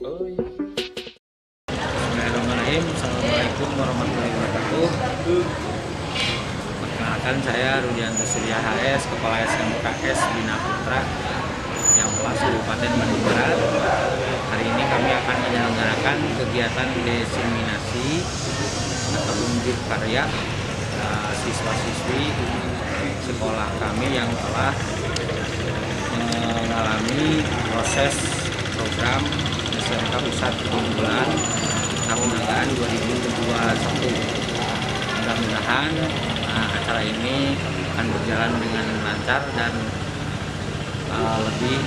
Bismillahirrahmanirrahim. Assalamualaikum warahmatullahi wabarakatuh. Perkenalkan, saya Rudianto Surya HS, Kepala SMKS Bina Putra yang Pelas Kabupaten Bandung Barat. Hari ini kami akan menyelenggarakan kegiatan diseminasi atau unjuk karya siswa-siswi sekolah kami yang telah mengalami proses program SMK Pusat Keunggulan tahun anggaran 2021. Mudah-mudahan acara ini akan berjalan dengan lancar dan lebih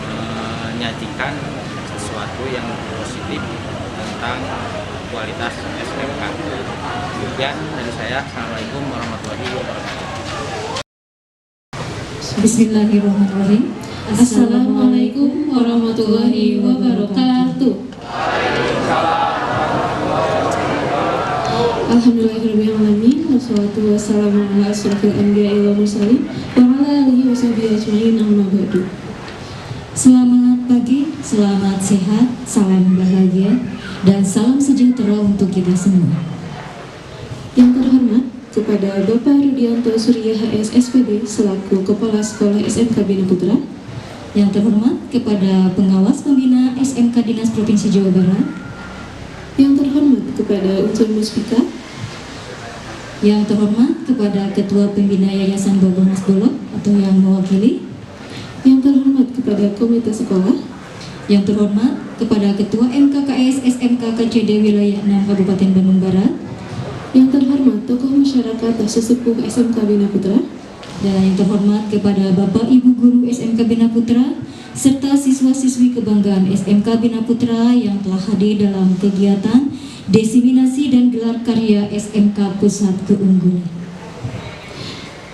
menyajikan sesuatu yang positif tentang kualitas SMK. Demikian dari saya. Assalamualaikum warahmatullahi wabarakatuh. Bismillahirrahmanirrahim. Assalamualaikum warahmatullahi wabarakatuh. Alhamdulillahirrahmanirrahim. Wassalatu wassalamu ala asyrofil anbiya'i wal mursalin wa ala alihi washabihi ajma'in, amma ba'du. Selamat pagi, selamat sehat, salam bahagia, dan salam sejahtera untuk kita semua. Yang terhormat kepada Bapak Rudianto Surya HS SPD selaku Kepala Sekolah SMK Bina Putra. Yang terhormat kepada Pengawas Pembina SMK Dinas Provinsi Jawa Barat. Yang terhormat kepada Unsur Muspika. Yang terhormat kepada Ketua Pembina Yayasan Bobo Mas Bolok atau yang mewakili. Yang terhormat kepada Komite Sekolah. Yang terhormat kepada Ketua MKKS SMK KCD Wilayah 6 Kabupaten Bandung Barat. Yang terhormat tokoh masyarakat atau sesepuh SMK Bina Putra. Dan yang terhormat kepada Bapak Ibu Guru SMK Bina Putra serta siswa-siswi kebanggaan SMK Bina Putra yang telah hadir dalam kegiatan diseminasi dan gelar karya SMK Pusat Keunggulan.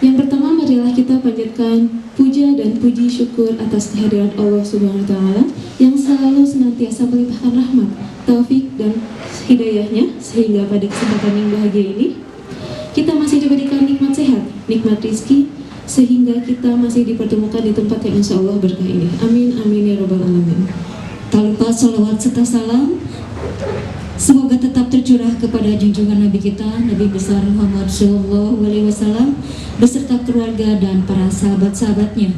Yang pertama, marilah kita panjatkan puja dan puji syukur atas kehadiran Allah Subhanahu wa Ta'ala yang selalu senantiasa melimpahkan rahmat, taufik dan hidayahnya, sehingga pada kesempatan yang bahagia ini kita masih diberikan nikmat sehat, nikmat rizki, sehingga kita masih dipertemukan di tempat yang insya Allah berkah ini. Amin, amin ya robbal alamin. Tak lupa salawat serta salam semoga tetap tercurah kepada junjungan Nabi kita, Nabi besar Muhammad SAW, beserta keluarga dan para sahabat-sahabatnya.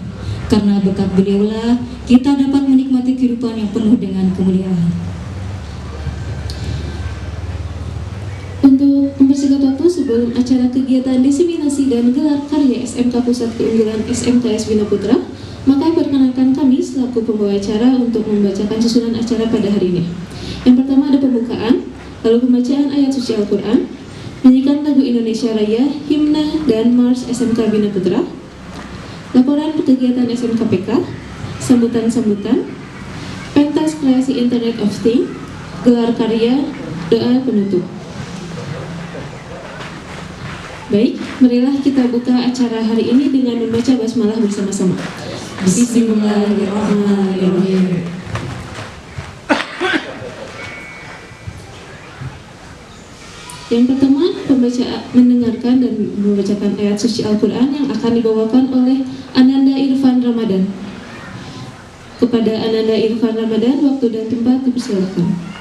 Karena berkat beliaulah kita dapat menikmati kehidupan yang penuh dengan kemuliaan. Untuk mempersingkat waktu sebelum acara kegiatan diseminasi dan gelar karya SMK Pusat Keunggulan SMKS Bina Putra, maka perkenalkan kami selaku pembawa acara untuk membacakan susunan acara pada hari ini. Yang pertama ada pembukaan, lalu pembacaan ayat suci Al-Quran, nyanyikan lagu Indonesia Raya, himne dan mars SMK Bina Putra, laporan kegiatan SMK PK, sambutan-sambutan, pentas kreasi Internet of Things, gelar karya, doa penutup. Baik, marilah kita buka acara hari ini dengan membaca basmalah bersama-sama. Bismillahirrahmanirrahim. Yang pertama, mendengarkan dan membacakan ayat suci Al-Quran yang akan dibawakan oleh Ananda Irfan Ramadan. Kepada Ananda Irfan Ramadan, waktu dan tempat dipersilakan.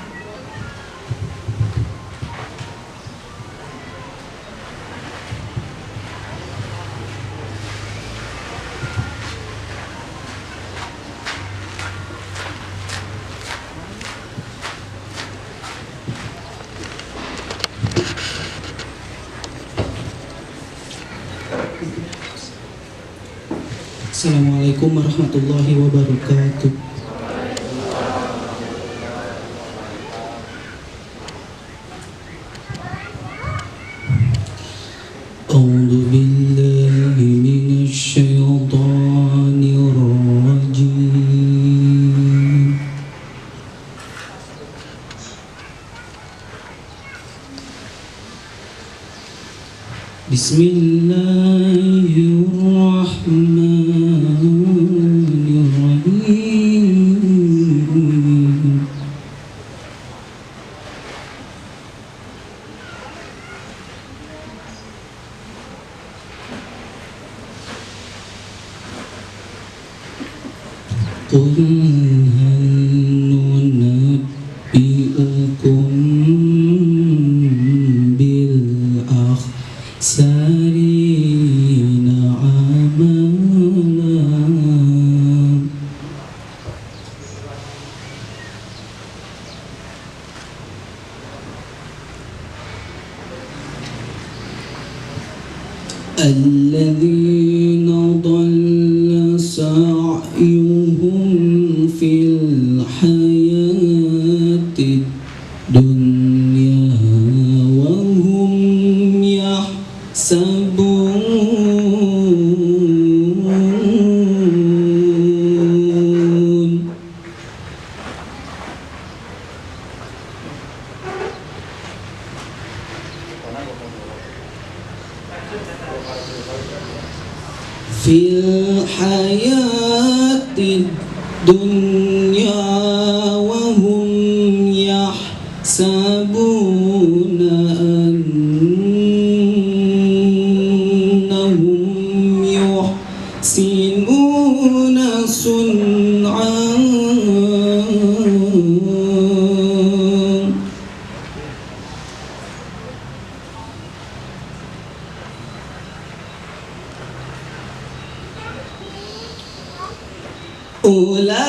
Assalamualaikum warahmatullahi wabarakatuh. A'udzu billahi minasy syaithanir rajim. Bismillahirrahmanirrahim. Qul hal الذين ضل سعيهم في الحياة الدنيا وهم يحسبون في الحياة الدنيا وهم يحسبون أنهم يحسنون صنعا أولئك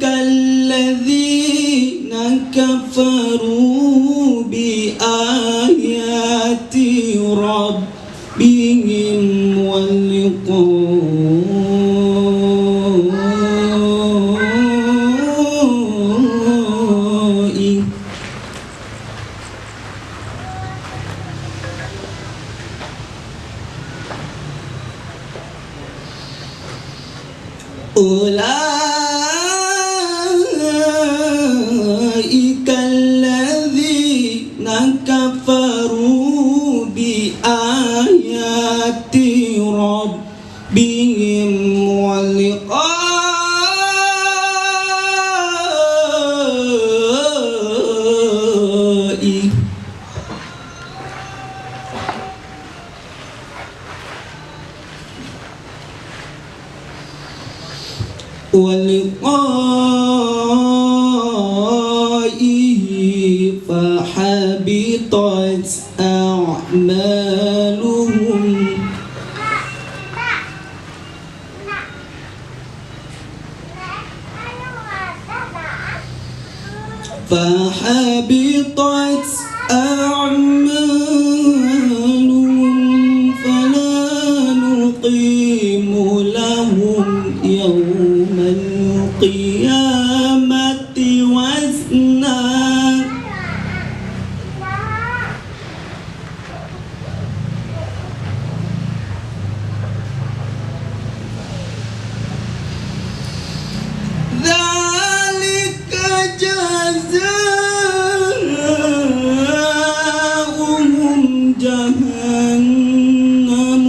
الذين كفروا بآيات ربهم ولقائه أولئك الذين كفروا بآيات ربهم ولقائه فحبطت أعمالهم فلا نقيم لهم يوم القيامة وزنا ذلك جزاؤهم جهنم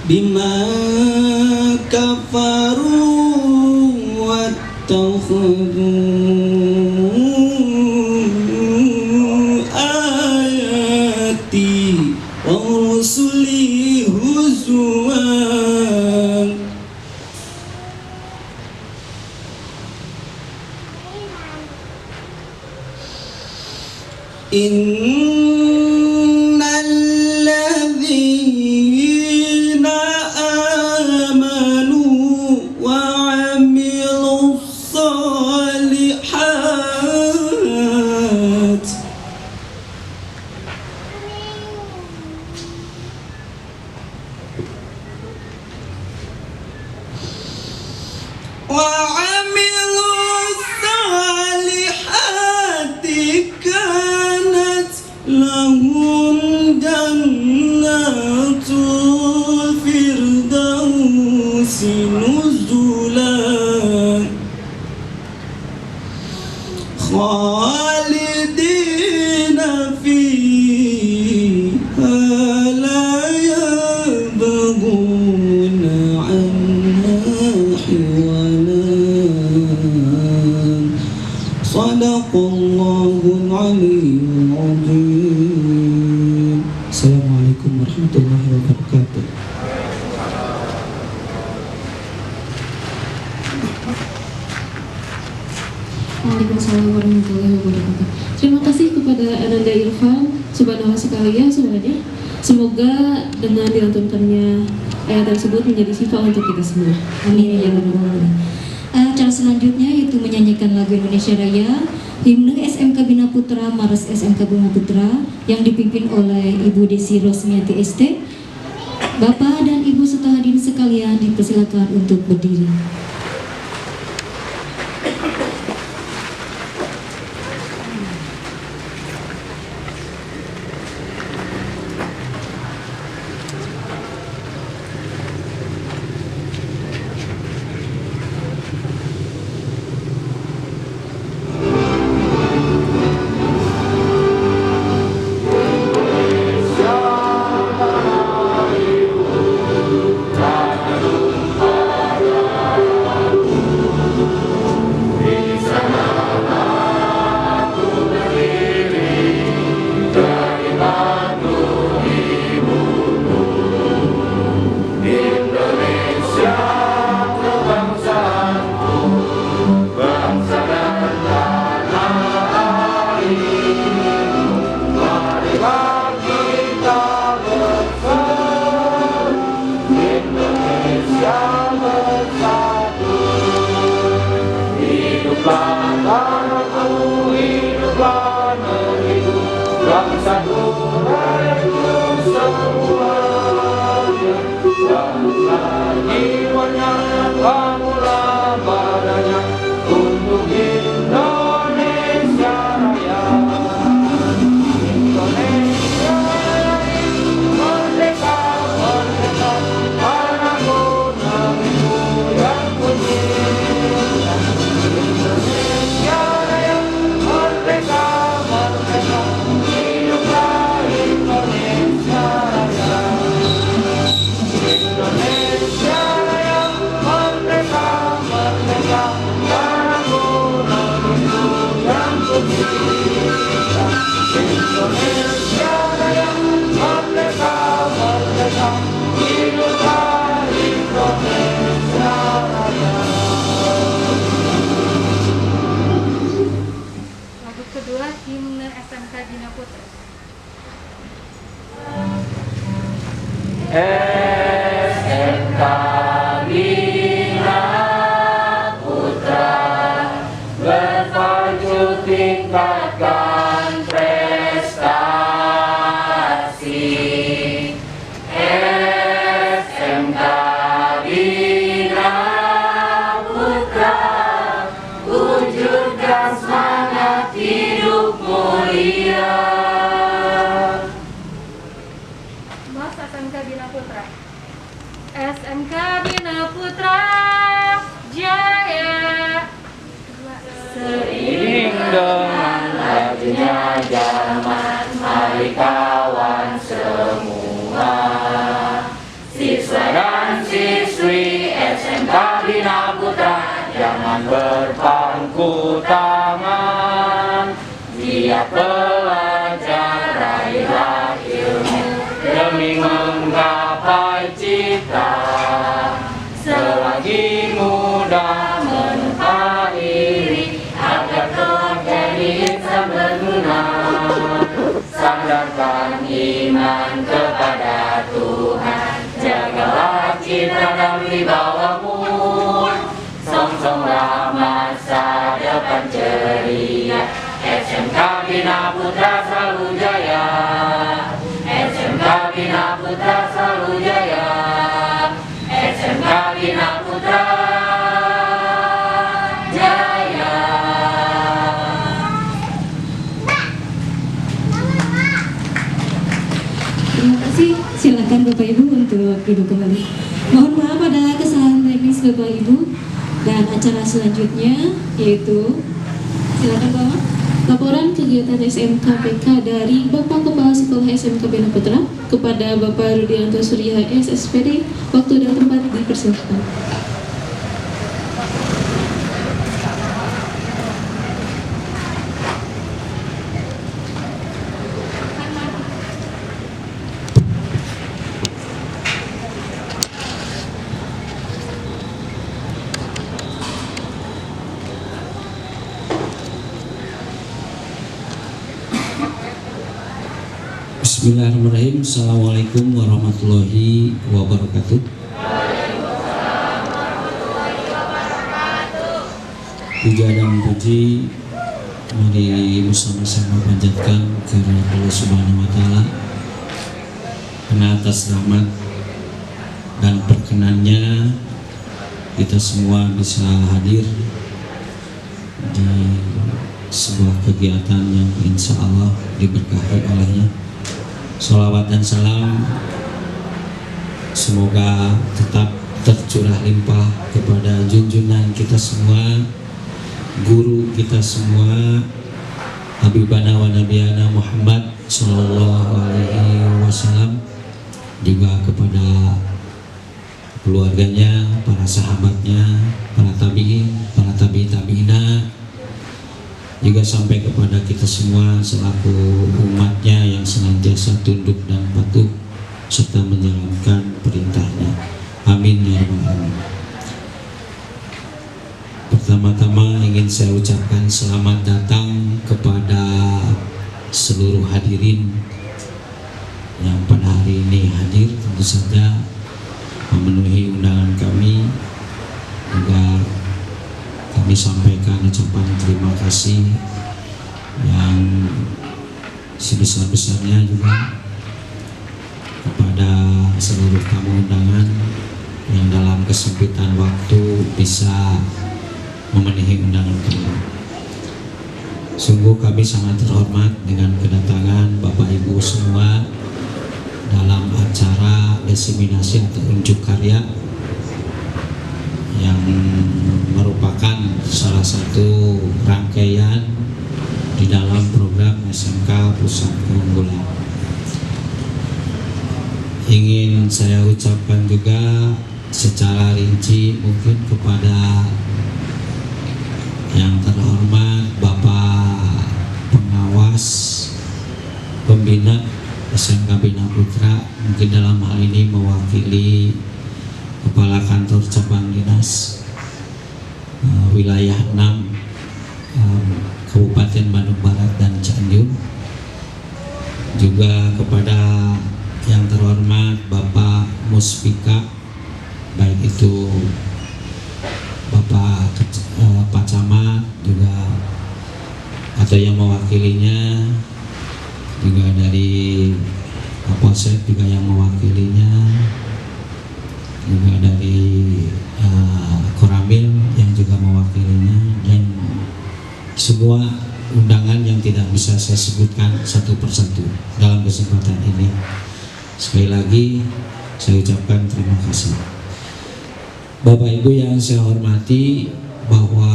بما كفروا واتخذوا آياتي ورسلي هزوا إن الذين آمنوا وعملوا الصالحات كانت لهم جنات الفردوس نزلا خالدين فيها لا يبغون عنها حولا صدق الله العلي العظيم. Assalamualaikum warahmatullahi wabarakatuh. Waalaikumsalam warahmatullahi wabarakatuh. Terima kasih kepada Ananda Irfan, subhanallah sekalian semuanya. Semoga dengan dilantunkannya ayat tersebut menjadi sifat untuk kita semua. Amin ya rabbal alamin. Acara selanjutnya yaitu menyanyikan lagu Indonesia Raya, himne SMK Bina Putra, Mars SMK Bina Putra yang dipimpin oleh Ibu Desi Rosmiati ST. Bapak dan Ibu serta hadirin sekalian dipersilakan untuk berdiri. Lagu kedua, himne SMK Bina Putra. SMK Bina Putra berpacu tingkatkan prestasi. SMK Bina Putra wujudkan semangat hidup mulia. Mas SMK Bina Putra. SMK Bina Putra Jaya. Seiring dengan lajunya zaman, mari kawan semua, siswa dan siswi SMK Bina Putra, jangan berpangku tangan. Dia pelajar, raihlah ilmu demi menggapai cita. Selagi muda menempa iri, agar terjadi insan berguna. Sandarkan iman kepada Tuhan, jagalah citra dan wibawamu. Songsonglah masa depan ceria, SMK Bina Putra selalu jaya. SMK Bina Putra selalu jaya. SMK Bina Putra jaya. Terima kasih. Silakan Bapak Ibu untuk duduk kembali. Mohon maaf ada kesalahan teknis Bapak Ibu. Dan acara selanjutnya yaitu, silakan Bapak. Laporan kegiatan SMKPK dari Bapak Kepala Sekolah SMK Bina Putra kepada Bapak Rudianto Surya SSPD. Waktu dan tempat dipersilakan. Bismillahirrahmanirrahim. Assalamualaikum warahmatullahi wabarakatuh. Puja dan puji mari bersama-sama panjatkan kepada Allah Subhanahu wa taala karena atas rahmat dan perkenannya kita semua bisa hadir di sebuah kegiatan yang insya Allah diberkahi olehnya. Sholawat dan salam semoga tetap tercurah limpah kepada junjungan kita semua, guru kita semua, Habibana wa Nabiyana Muhammad Sallallahu Alaihi Wasallam, juga kepada keluarganya, para sahabatnya, para tabi'in, para tabi'ina, juga sampai kepada kita semua selaku umatnya yang senantiasa tunduk dan patuh serta menjalankan perintahnya. Amin ya rabbal alamin. Pertama-tama ingin saya ucapkan selamat datang kepada seluruh hadirin yang pada hari ini hadir, tentu saja memenuhi undangan kami. Juga kami sampaikan ucapan terima kasih yang sebesar-besarnya juga kepada seluruh tamu undangan yang dalam kesempitan waktu bisa memenuhi undangan kami. Sungguh kami sangat terhormat dengan kedatangan Bapak Ibu semua dalam acara diseminasi atau unjuk karya yang merupakan salah satu rangkaian di dalam program SMK Pusat Keunggulan. Ingin saya ucapkan juga secara rinci mungkin kepada yang terhormat Bapak Pengawas Pembina SMK Bina Putra, mungkin dalam hal ini mewakili Kepala Kantor Cabang Dinas Wilayah 6 Kabupaten Bandung Barat dan Cianjur, juga kepada yang terhormat Bapak Muspika, baik itu Bapak Pak Camat juga atau yang mewakilinya, juga dari Kapolsek juga yang mewakilinya, juga dari Koramil yang juga mewakilinya, dan semua undangan yang tidak bisa saya sebutkan satu persatu dalam kesempatan ini. Sekali lagi saya ucapkan terima kasih. Bapak Ibu yang saya hormati, bahwa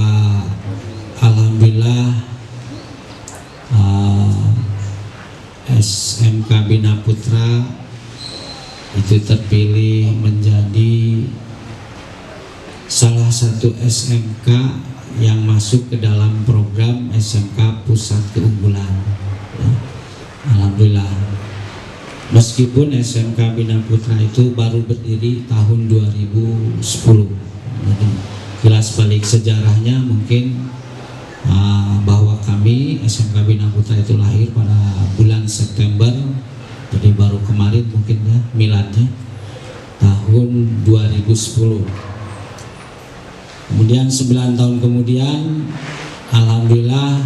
alhamdulillah SMK Bina Putra itu terpilih menjadi salah satu SMK yang masuk ke dalam program SMK Pusat Keunggulan. Alhamdulillah. Meskipun SMK Bina Putra itu baru berdiri tahun 2010. Jadi kilas balik sejarahnya mungkin bahwa kami SMK Bina Putra itu lahir pada bulan September. Jadi baru kemarin mungkin ya miladnya tahun 2010. Kemudian 9 tahun kemudian alhamdulillah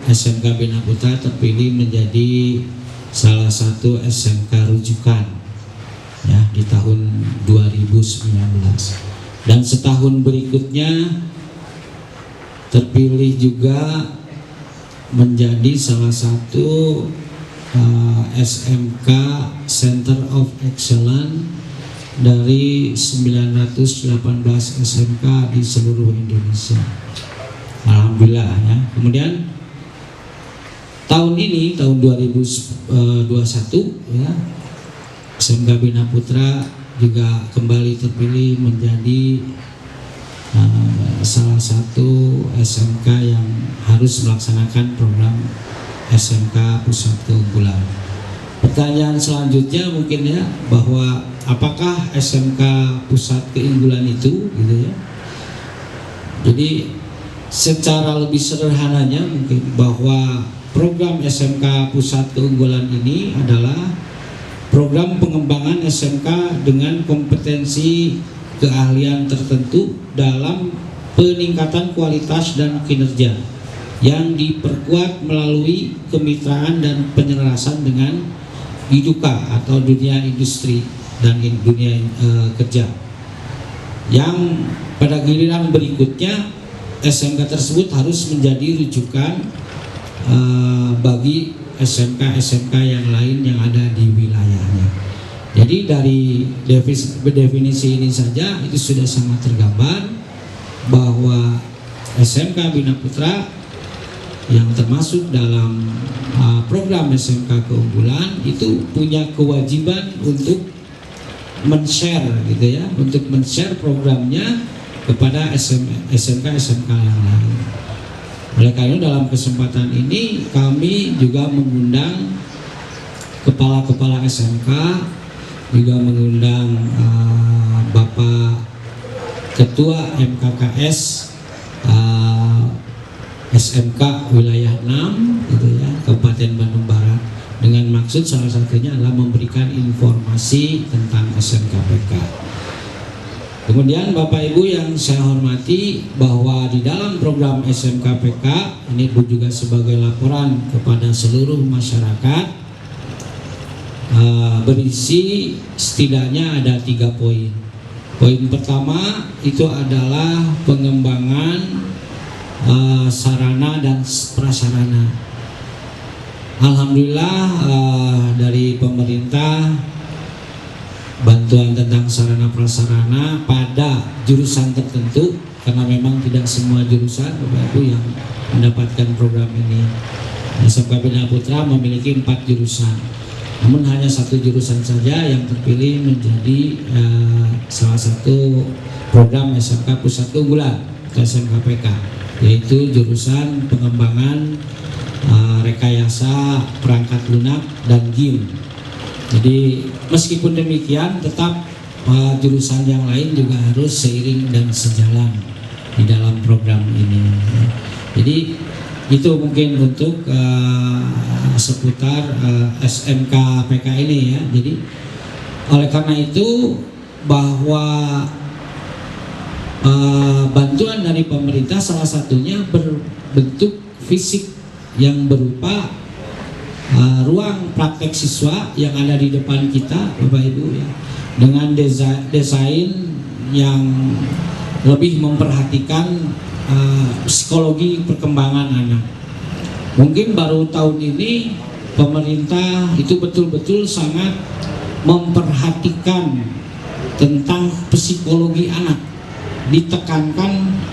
SMK Bina Putra terpilih menjadi salah satu SMK rujukan ya di tahun 2019. Dan setahun berikutnya terpilih juga menjadi salah satu SMK Center of Excellence dari 918 SMK di seluruh Indonesia. Alhamdulillah ya. Kemudian tahun ini tahun 2021 ya, SMK Bina Putra juga kembali terpilih menjadi salah satu SMK yang harus melaksanakan program SMK Pusat Keunggulan. Pertanyaan selanjutnya mungkin ya, bahwa apakah SMK Pusat Keunggulan itu gitu ya. Jadi secara lebih sederhananya mungkin bahwa program SMK Pusat Keunggulan ini adalah program pengembangan SMK dengan kompetensi keahlian tertentu dalam peningkatan kualitas dan kinerja yang diperkuat melalui kemitraan dan penyelarasan dengan IDUKA atau dunia industri dan dunia kerja. Yang pada giliran berikutnya SMK tersebut harus menjadi rujukan bagi SMK-SMK yang lain yang ada di wilayahnya. Jadi dari definisi ini saja itu sudah sangat tergambar bahwa SMK Bina Putra yang termasuk dalam program SMK keunggulan itu punya kewajiban untuk men-share gitu ya, untuk men-share programnya kepada SMK-SMK yang lain. Oleh karena dalam kesempatan ini kami juga mengundang kepala-kepala SMK, juga mengundang Bapak Ketua MKKS SMK Wilayah 6 gitu ya, Kabupaten Bandung Barat, dengan maksud salah satunya adalah memberikan informasi tentang SMKPK. Kemudian Bapak Ibu yang saya hormati, bahwa di dalam program SMKPK ini juga sebagai laporan kepada seluruh masyarakat, berisi setidaknya ada 3 poin. Poin pertama itu adalah pengembangan sarana dan prasarana. Alhamdulillah dari pemerintah bantuan tentang sarana prasarana pada jurusan tertentu, karena memang tidak semua jurusan Bapak Ibu yang mendapatkan program ini. SMK Bina Putra memiliki 4 jurusan, namun hanya 1 jurusan saja yang terpilih menjadi salah satu program SMK Pusat Keunggulan atau SMKPK, yaitu jurusan pengembangan rekayasa perangkat lunak dan GIM. Jadi meskipun demikian tetap jurusan yang lain juga harus seiring dan sejalan di dalam program ini. Jadi itu mungkin untuk seputar SMK PK ini ya. Jadi oleh karena itu bahwa bantuan dari pemerintah salah satunya berbentuk fisik yang berupa ruang praktek siswa yang ada di depan kita Bapak Ibu ya, dengan desain yang lebih memperhatikan psikologi perkembangan anak. Mungkin baru tahun ini pemerintah itu betul-betul sangat memperhatikan tentang psikologi anak, ditekankan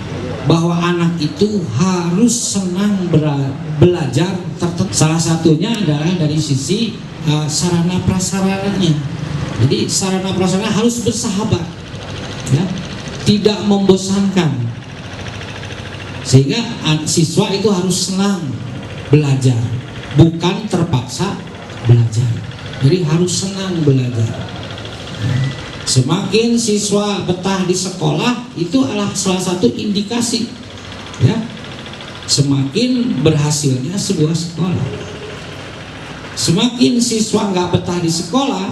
bahwa anak itu harus senang belajar. Salah satunya adalah dari sisi sarana prasarananya. Jadi sarana prasarana harus bersahabat, ya, tidak membosankan, sehingga siswa itu harus senang belajar, bukan terpaksa belajar. Jadi harus senang belajar. Semakin siswa betah di sekolah, itu adalah salah satu indikasi ya semakin berhasilnya sebuah sekolah. Semakin siswa nggak betah di sekolah,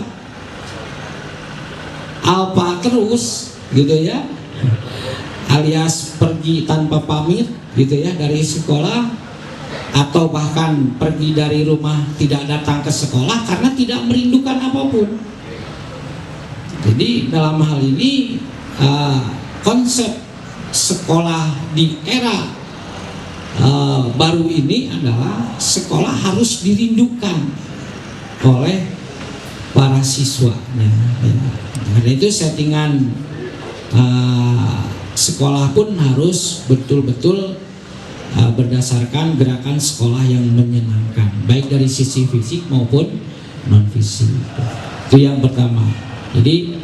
alpa terus gitu ya, alias pergi tanpa pamit gitu ya dari sekolah, atau bahkan pergi dari rumah tidak datang ke sekolah karena tidak merindukan apapun. Jadi dalam hal ini konsep sekolah di era baru ini adalah sekolah harus dirindukan oleh para siswanya. Karena itu settingan sekolah pun harus betul-betul berdasarkan gerakan sekolah yang menyenangkan, baik dari sisi fisik maupun non fisik. Itu yang pertama. Jadi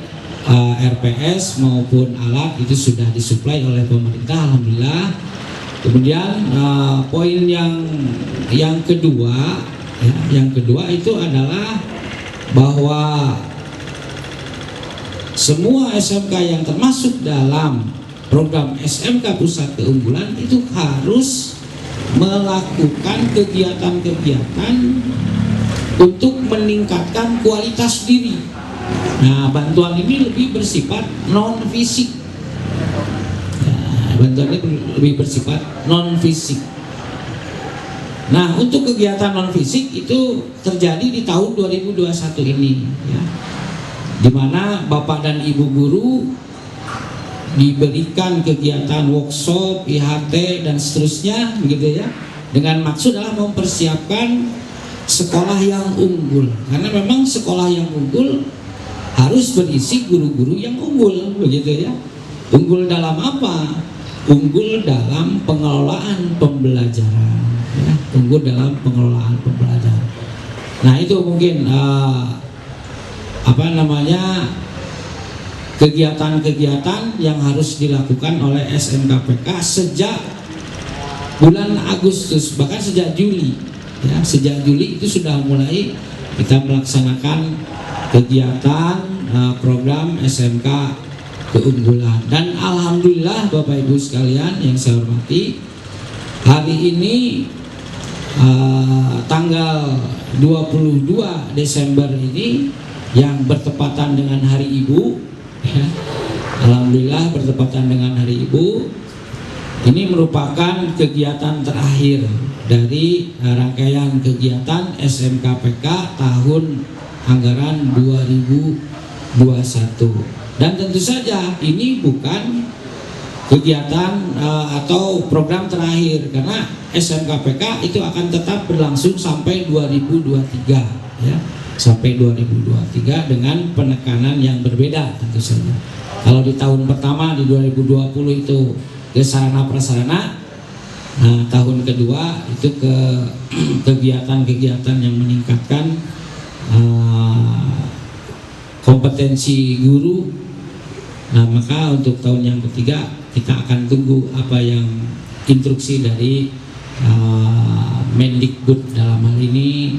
RPS maupun alat itu sudah disuplai oleh pemerintah, alhamdulillah. Kemudian poin yang kedua ya, yang kedua itu adalah bahwa semua SMK yang termasuk dalam program SMK Pusat Keunggulan itu harus melakukan kegiatan-kegiatan untuk meningkatkan kualitas diri. Nah, bantuan ini lebih bersifat non fisik. Bantuan ini lebih bersifat non fisik. Nah, untuk kegiatan non fisik itu terjadi di tahun 2021 ini, ya, di mana Bapak dan Ibu guru diberikan kegiatan workshop, IHT dan seterusnya, begitu ya, dengan maksud adalah mempersiapkan sekolah yang unggul. Karena memang sekolah yang unggul harus berisi guru-guru yang unggul, begitu ya. Unggul dalam apa? Unggul dalam pengelolaan pembelajaran, ya. Unggul dalam pengelolaan pembelajaran. Nah, itu mungkin kegiatan-kegiatan yang harus dilakukan oleh SMKPK sejak bulan Agustus, bahkan sejak Juli, ya. Sejak Juli itu sudah mulai kita melaksanakan kegiatan program SMK keunggulan. Dan alhamdulillah Bapak Ibu sekalian yang saya hormati, hari ini tanggal 22 Desember ini yang bertepatan dengan Hari Ibu, ya, alhamdulillah bertepatan dengan Hari Ibu, ini merupakan kegiatan terakhir dari rangkaian kegiatan SMKPK tahun anggaran 2021. Dan tentu saja ini bukan kegiatan atau program terakhir, karena SMKPK itu akan tetap berlangsung sampai 2023, ya, sampai 2023 dengan penekanan yang berbeda tentu saja. Kalau di tahun pertama di 2020 itu ke sarana prasarana, nah, tahun kedua itu ke kegiatan-kegiatan yang meningkatkan kompetensi guru. Nah, maka untuk tahun yang ketiga kita akan tunggu apa yang instruksi dari Mendikbud, dalam hal ini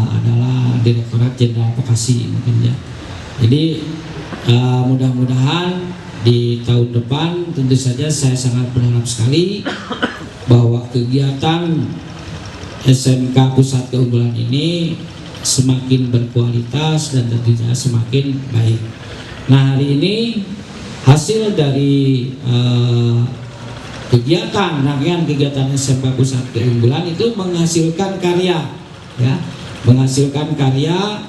adalah Direktorat Jenderal Vokasi mungkin, ya. Jadi mudah-mudahan di tahun depan tentu saja saya sangat berharap sekali bahwa kegiatan SMK Pusat Keunggulan ini semakin berkualitas dan tentunya semakin baik. Nah, hari ini hasil dari rangkaian kegiatan SMK Pusat Keunggulan itu menghasilkan karya, ya, menghasilkan karya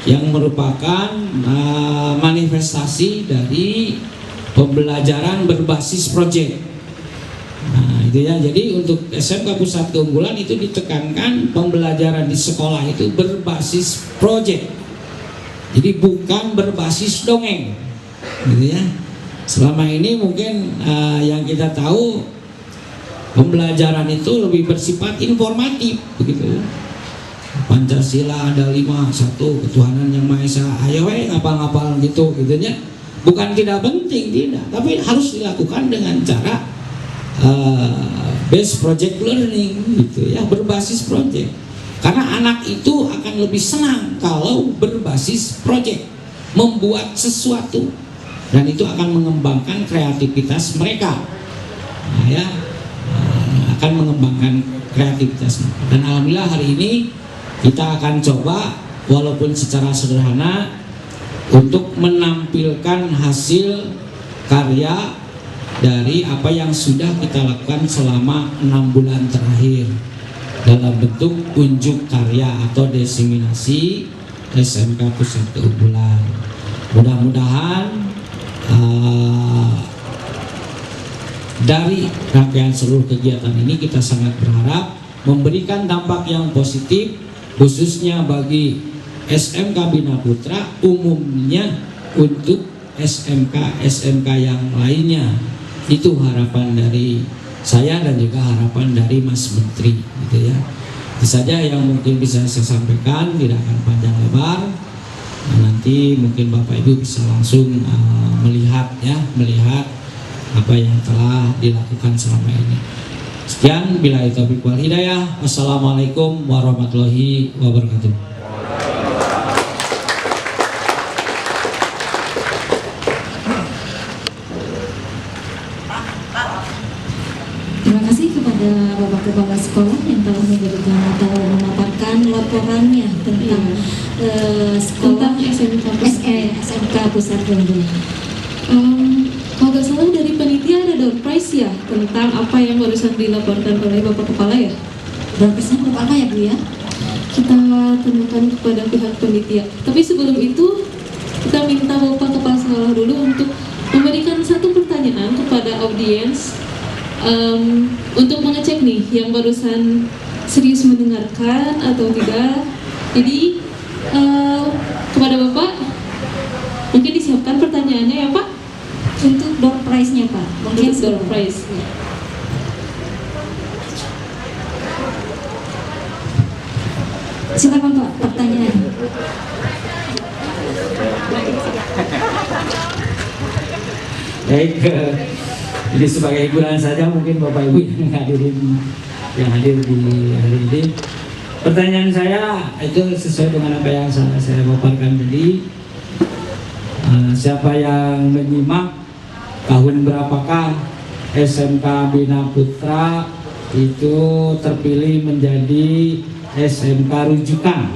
yang merupakan manifestasi dari pembelajaran berbasis proyek. Nah, itu ya. Jadi untuk SMK Pusat Keunggulan itu ditekankan pembelajaran di sekolah itu berbasis proyek. Jadi bukan berbasis dongeng, gitu ya. Selama ini mungkin yang kita tahu pembelajaran itu lebih bersifat informatif, begitu ya. Pancasila ada 5, 1 ketuhanan yang Maha Esa, ayo ngapal-ngapal gitu, ya. Bukan tidak penting, tidak, tapi harus dilakukan dengan cara based project learning, gitu ya, berbasis project. Karena anak itu akan lebih senang kalau berbasis proyek, membuat sesuatu, dan itu akan mengembangkan kreativitas mereka. Nah, ya, akan mengembangkan kreativitas mereka. Dan alhamdulillah hari ini kita akan coba walaupun secara sederhana untuk menampilkan hasil karya dari apa yang sudah kita lakukan selama 6 bulan terakhir dalam bentuk unjuk karya atau diseminasi SMK Pusat Keunggulan. Mudah-mudahan dari rangkaian seluruh kegiatan ini kita sangat berharap memberikan dampak yang positif, khususnya bagi SMK Bina Putra, umumnya untuk SMK yang lainnya. Itu harapan dari saya dan juga harapan dari Mas Menteri, gitu ya. Itu saja yang mungkin bisa saya sampaikan, tidak akan panjang lebar. Nah, nanti mungkin Bapak Ibu bisa langsung melihat apa yang telah dilakukan selama ini. Sekian, billahi taufiq wal hidayah. Wassalamualaikum warahmatullahi wabarakatuh. Terima kasih kepada kepada Bapak Kepala Sekolah yang telah memberikan atau memaparkan laporannya tentang sekolah SMK Pusat Gembul. Kalau nggak salah dari panitia ada door prize ya tentang apa yang barusan dilaporkan oleh Bapak Kepala ya. Berkesan apa ya Bu ya? Kita tanyakan kepada pihak panitia. Tapi sebelum itu kita minta Bapak Kepala Sekolah dulu untuk memberikan satu pertanyaan kepada audiens untuk mengecek nih yang barusan serius mendengarkan atau tidak. Jadi kepada Bapak mungkin disiapkan pertanyaannya ya Pak. Untuk door prize-nya Pak. Mungkin Untuk door prize. Silakan Pak, pertanyaan. Baik, ini sebagai hiburan saja mungkin Bapak Ibu yang hadir di hari ini. Pertanyaan saya itu sesuai dengan apa yang saya paparkan tadi. Siapa yang menyimak tahun berapakah SMK Bina Putra itu terpilih menjadi SMK rujukan?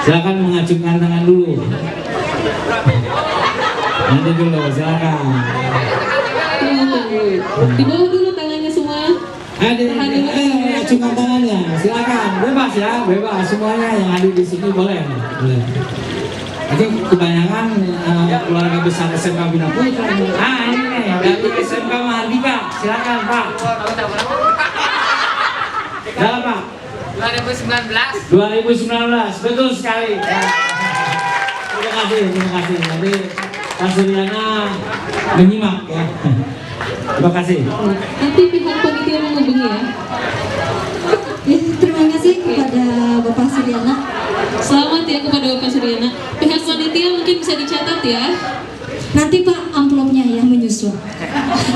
Silakan mengacungkan tangan dulu. Nanti dulu, silakan. Di bawah dulu tangannya semua. Hadir, acungkan tangannya, silakan, bebas ya, bebas semuanya yang hadir di sini boleh. Itu kebanyakan keluarga besar SMK Bina Putra. Ini nih dari SMK Mahardika, silakan Pak. Dalam Pak. 2019, betul sekali. Ya. Terima kasih. Nanti Pak Suryana menyimak ya. Terima kasih. Nanti pihak panitia menghubungi ya. Ya, terima kasih kepada Bapak Suryana. Selamat ya kepada Bapak Suryana. Pihak panitia mungkin bisa dicatat ya. Nanti Pak amplopnya yang menyusul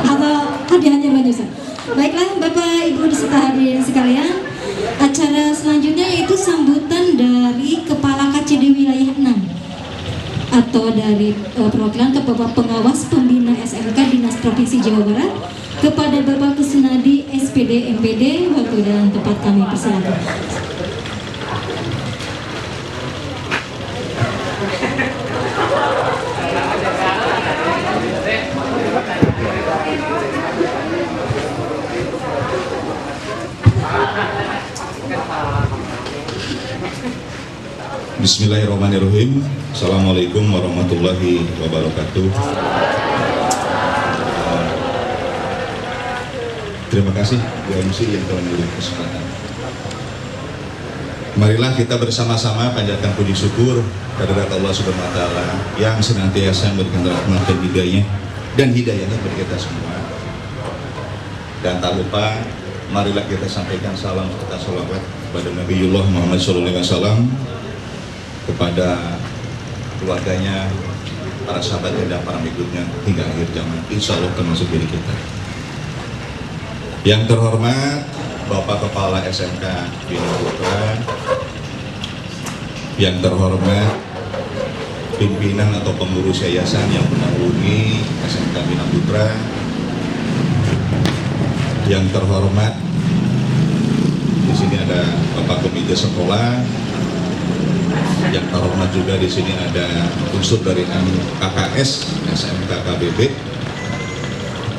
atau hadiahnya menyusul. Baiklah Bapak Ibu beserta hadirin sekalian, acara selanjutnya yaitu sambutan dari Kepala KCD Wilayah 6 atau dari perwakilan Bapak Pengawas Pembina SMK Dinas Provinsi Jawa Barat kepada Bapak Kusnadi SPD MPD. Waktu dan tempat kami persilakan. Bismillahirrahmanirrahim. Assalamualaikum warahmatullahi wabarakatuh. Terima kasih Bu MC yang telah memberi kesempatan. Marilah kita bersama-sama panjatkan puji syukur kehadirat Allah Subhanahu wa taala yang senantiasa memberikan rahmat dan hidayahnya bagi kita semua. Dan tak lupa marilah kita sampaikan salam serta salawat kepada Nabiullah Muhammad SAW, kepada keluarganya, para sahabatnya dan para pengikutnya hingga akhir zaman, insya Allah termasuk diri kita. Yang terhormat Bapak Kepala SMK Bina Putra, yang terhormat pimpinan atau pengurus yayasan yang menaungi SMK Bina Putra, yang terhormat di sini ada Bapak Komite Sekolah, yang terhormat juga di sini ada unsur dari KKS SMK KBB,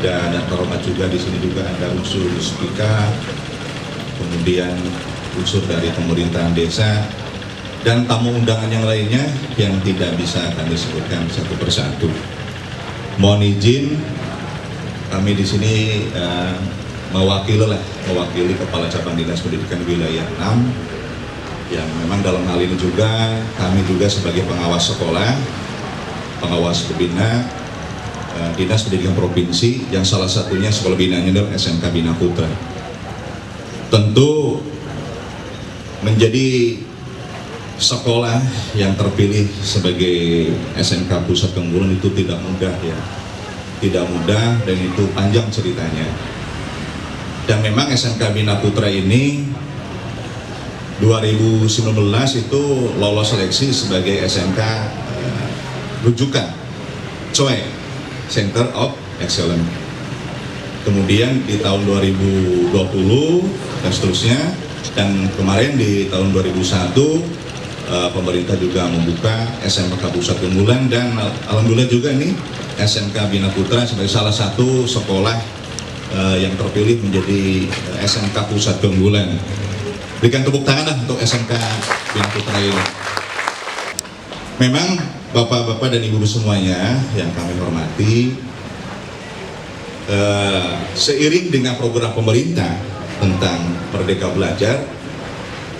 dan yang terhormat juga di sini juga ada unsur Spika, kemudian unsur dari pemerintahan desa dan tamu undangan yang lainnya yang tidak bisa kami sebutkan satu persatu. Mohon izin kami di sini mewakili Kepala Cabang Dinas Pendidikan Wilayah 6, yang memang dalam hal ini juga kami juga sebagai pengawas sekolah, pengawas pembina Dinas Pendidikan Provinsi, yang salah satunya sekolah binanya adalah SMK Bina Putra. Tentu menjadi sekolah yang terpilih sebagai SMK Pusat Keunggulan itu tidak mudah ya, tidak mudah, dan itu panjang ceritanya. Dan memang SMK Bina Putra ini 2019 itu lolos seleksi sebagai SMK rujukan COE, Center of Excellence. kemudian di tahun 2020 dan seterusnya, dan kemarin di tahun 2001 pemerintah juga membuka SMK Pusat Unggulan, dan alhamdulillah juga nih SMK Bina Putra sebagai salah satu sekolah yang terpilih menjadi SMK Pusat Unggulan. Berikan tepuk tangan lah untuk SMK Bina Putra ini. Memang bapak-bapak dan ibu semuanya yang kami hormati, seiring dengan program pemerintah tentang Merdeka Belajar,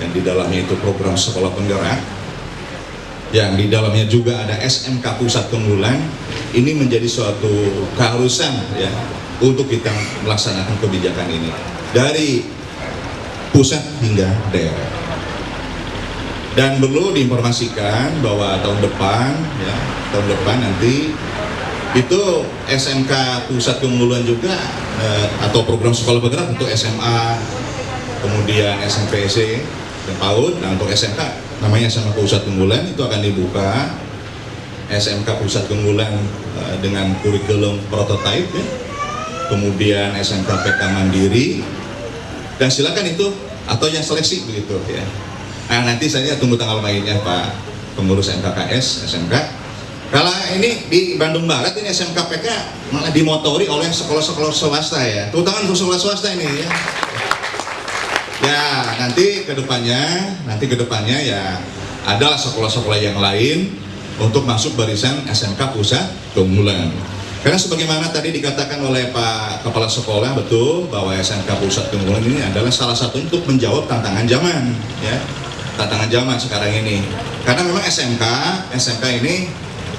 yang di dalamnya itu program sekolah penggerak, yang di dalamnya juga ada SMK Pusat Unggulan, ini menjadi suatu keharusan ya untuk kita melaksanakan kebijakan ini dari pusat hingga daerah. Dan perlu diinformasikan bahwa tahun depan nanti itu SMK Pusat Unggulan juga atau program sekolah penggerak untuk SMA, kemudian SMP/SD dan PAUD. Nah, untuk SMK namanya SMK Pusat Unggulan itu akan dibuka SMK Pusat Unggulan dengan kurikulum prototipe ya. Kemudian SMK PK Mandiri, dan silakan itu atau yang seleksi begitu ya. Nah, nanti saya tunggu tanggal mainnya Pak pengurus MKKS SMK. Kalau ini di Bandung Barat ini SMK PK malah dimotori oleh sekolah-sekolah swasta ya. Tepuk tangan untuk sekolah swasta ini ya. Ya, nanti kedepannya ya adalah sekolah-sekolah yang lain untuk masuk barisan SMK Pusat Unggulan. Karena sebagaimana tadi dikatakan oleh Pak Kepala Sekolah, betul bahwa SMK Pusat Unggulan ini adalah salah satu untuk menjawab tantangan zaman ya. Tantangan zaman sekarang ini. Karena memang SMK ini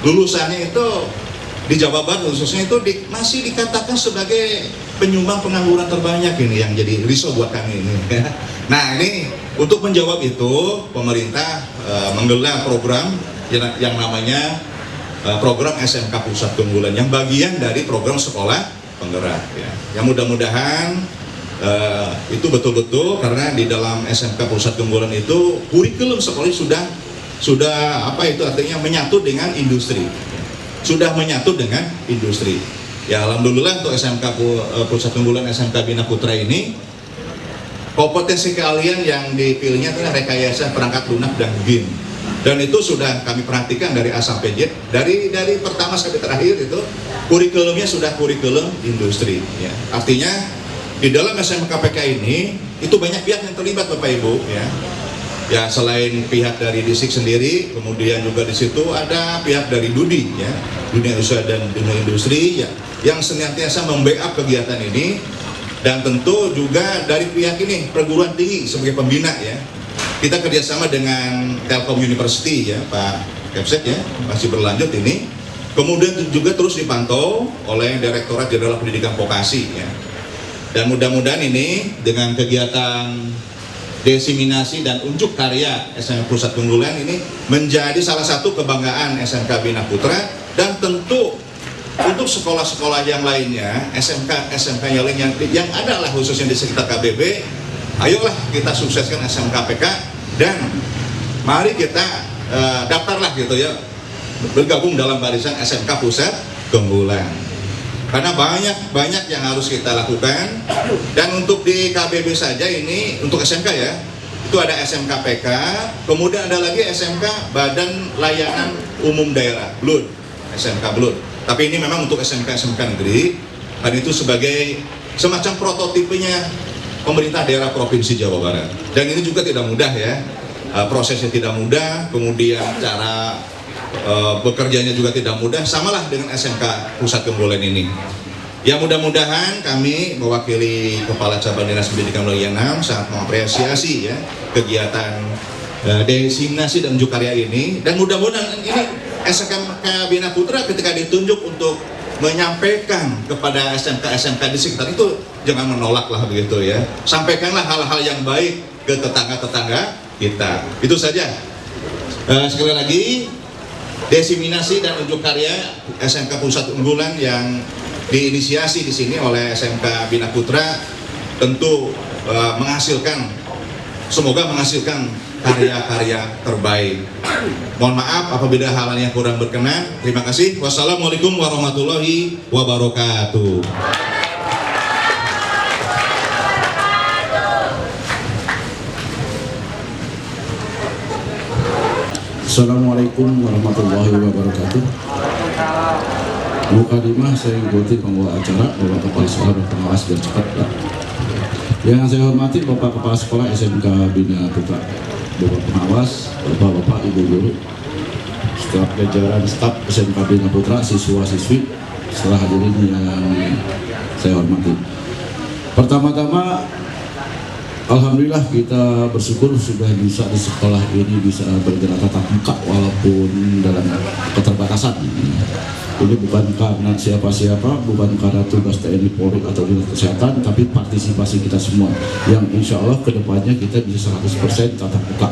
lulusannya itu di Jawa Barat khususnya itu masih dikatakan sebagai penyumbang pengangguran terbanyak ini, yang jadi risau buat kami ini. Nah, ini untuk menjawab itu pemerintah menggelar program yang namanya program SMK Pusat Unggulan yang bagian dari program sekolah penggerak ya. Yang mudah-mudahan itu betul-betul, karena di dalam SMK Pusat Unggulan itu kurikulum sekolah sudah apa itu artinya menyatu dengan industri. Sudah menyatu dengan industri. Ya, alhamdulillah untuk SMK Pusat Unggulan SMK Bina Putra ini kompetensi keahlian yang dipilihnya adalah rekayasa perangkat lunak dan BIM. Dan itu sudah kami perhatikan dari A sampai Z, dari pertama sampai terakhir itu kurikulumnya sudah kurikulum industri ya. Artinya di dalam SMK PK ini itu banyak pihak yang terlibat Bapak Ibu ya. Ya, selain pihak dari DISIK sendiri, kemudian juga di situ ada pihak dari DUDI ya, dunia usaha dan dunia industri ya, yang senantiasa membackup kegiatan ini, dan tentu juga dari pihak ini perguruan tinggi sebagai pembina ya. Kita kerjasama dengan Telkom University ya, Pak Kepsek ya, masih berlanjut ini. Kemudian juga terus dipantau oleh Direktorat Jenderal Pendidikan Vokasi ya. Dan mudah-mudahan ini dengan kegiatan desiminasi dan unjuk karya SMK Pusat Unggulan ini menjadi salah satu kebanggaan SMK Bina Putra, dan tentu untuk sekolah-sekolah yang lainnya, SMK yang lain yang ada lah khususnya di sekitar KBB, ayolah kita sukseskan SMK PK, dan mari kita daftarlah gitu ya, bergabung dalam barisan SMK Pusat Unggulan. Karena banyak yang harus kita lakukan. Dan untuk di KBB saja ini untuk SMK ya, itu ada SMK PK, kemudian ada lagi SMK Badan Layanan Umum Daerah BLUD, SMK BLUD. Tapi ini memang untuk SMK negeri, dan itu sebagai semacam prototipenya pemerintah daerah Provinsi Jawa Barat. Dan ini juga tidak mudah ya, prosesnya tidak mudah, kemudian cara bekerjanya juga tidak mudah, samalah dengan SMK Pusat Unggulan ini. Ya, mudah-mudahan kami mewakili Kepala Cabang Dinas Pendidikan Wilayah 6 sangat mengapresiasi ya kegiatan desiminasi dan unjuk karya ini, dan mudah-mudahan ini SMK Bina Putra ketika ditunjuk untuk menyampaikan kepada SMK di sekitar itu jangan menolak lah begitu ya. Sampaikanlah hal-hal yang baik ke tetangga-tetangga kita. Itu saja. Sekali lagi, desiminasi dan unjuk karya SMK Pusat Unggulan yang diinisiasi di sini oleh SMK Bina Putra tentu semoga menghasilkan karya-karya terbaik. Mohon maaf apabila hal yang kurang berkenan. Terima kasih. Wassalamualaikum warahmatullahi wabarakatuh. Assalamualaikum warahmatullahi wabarakatuh. Mukadimah saya ikuti pembawa acara Bapak Kepala Sekolah dan Pengawas dan cepat Pak. Yang saya hormati Bapak Kepala Sekolah SMK Bina Putra, Bapak Pengawas, Bapak-Bapak, Ibu Guru, staf jajaran staf SMK Bina Putra, siswa-siswi, setelah hadirin yang saya hormati. Pertama-tama, alhamdulillah kita bersyukur sudah bisa di sekolah ini bisa bergerak tatap muka walaupun dalam keterbatasan. Ini bukan karena siapa-siapa, bukan karena tugas TNI Polri atau Dinas Kesehatan, tapi partisipasi kita semua yang insya Allah kedepannya kita bisa 100% tatap muka.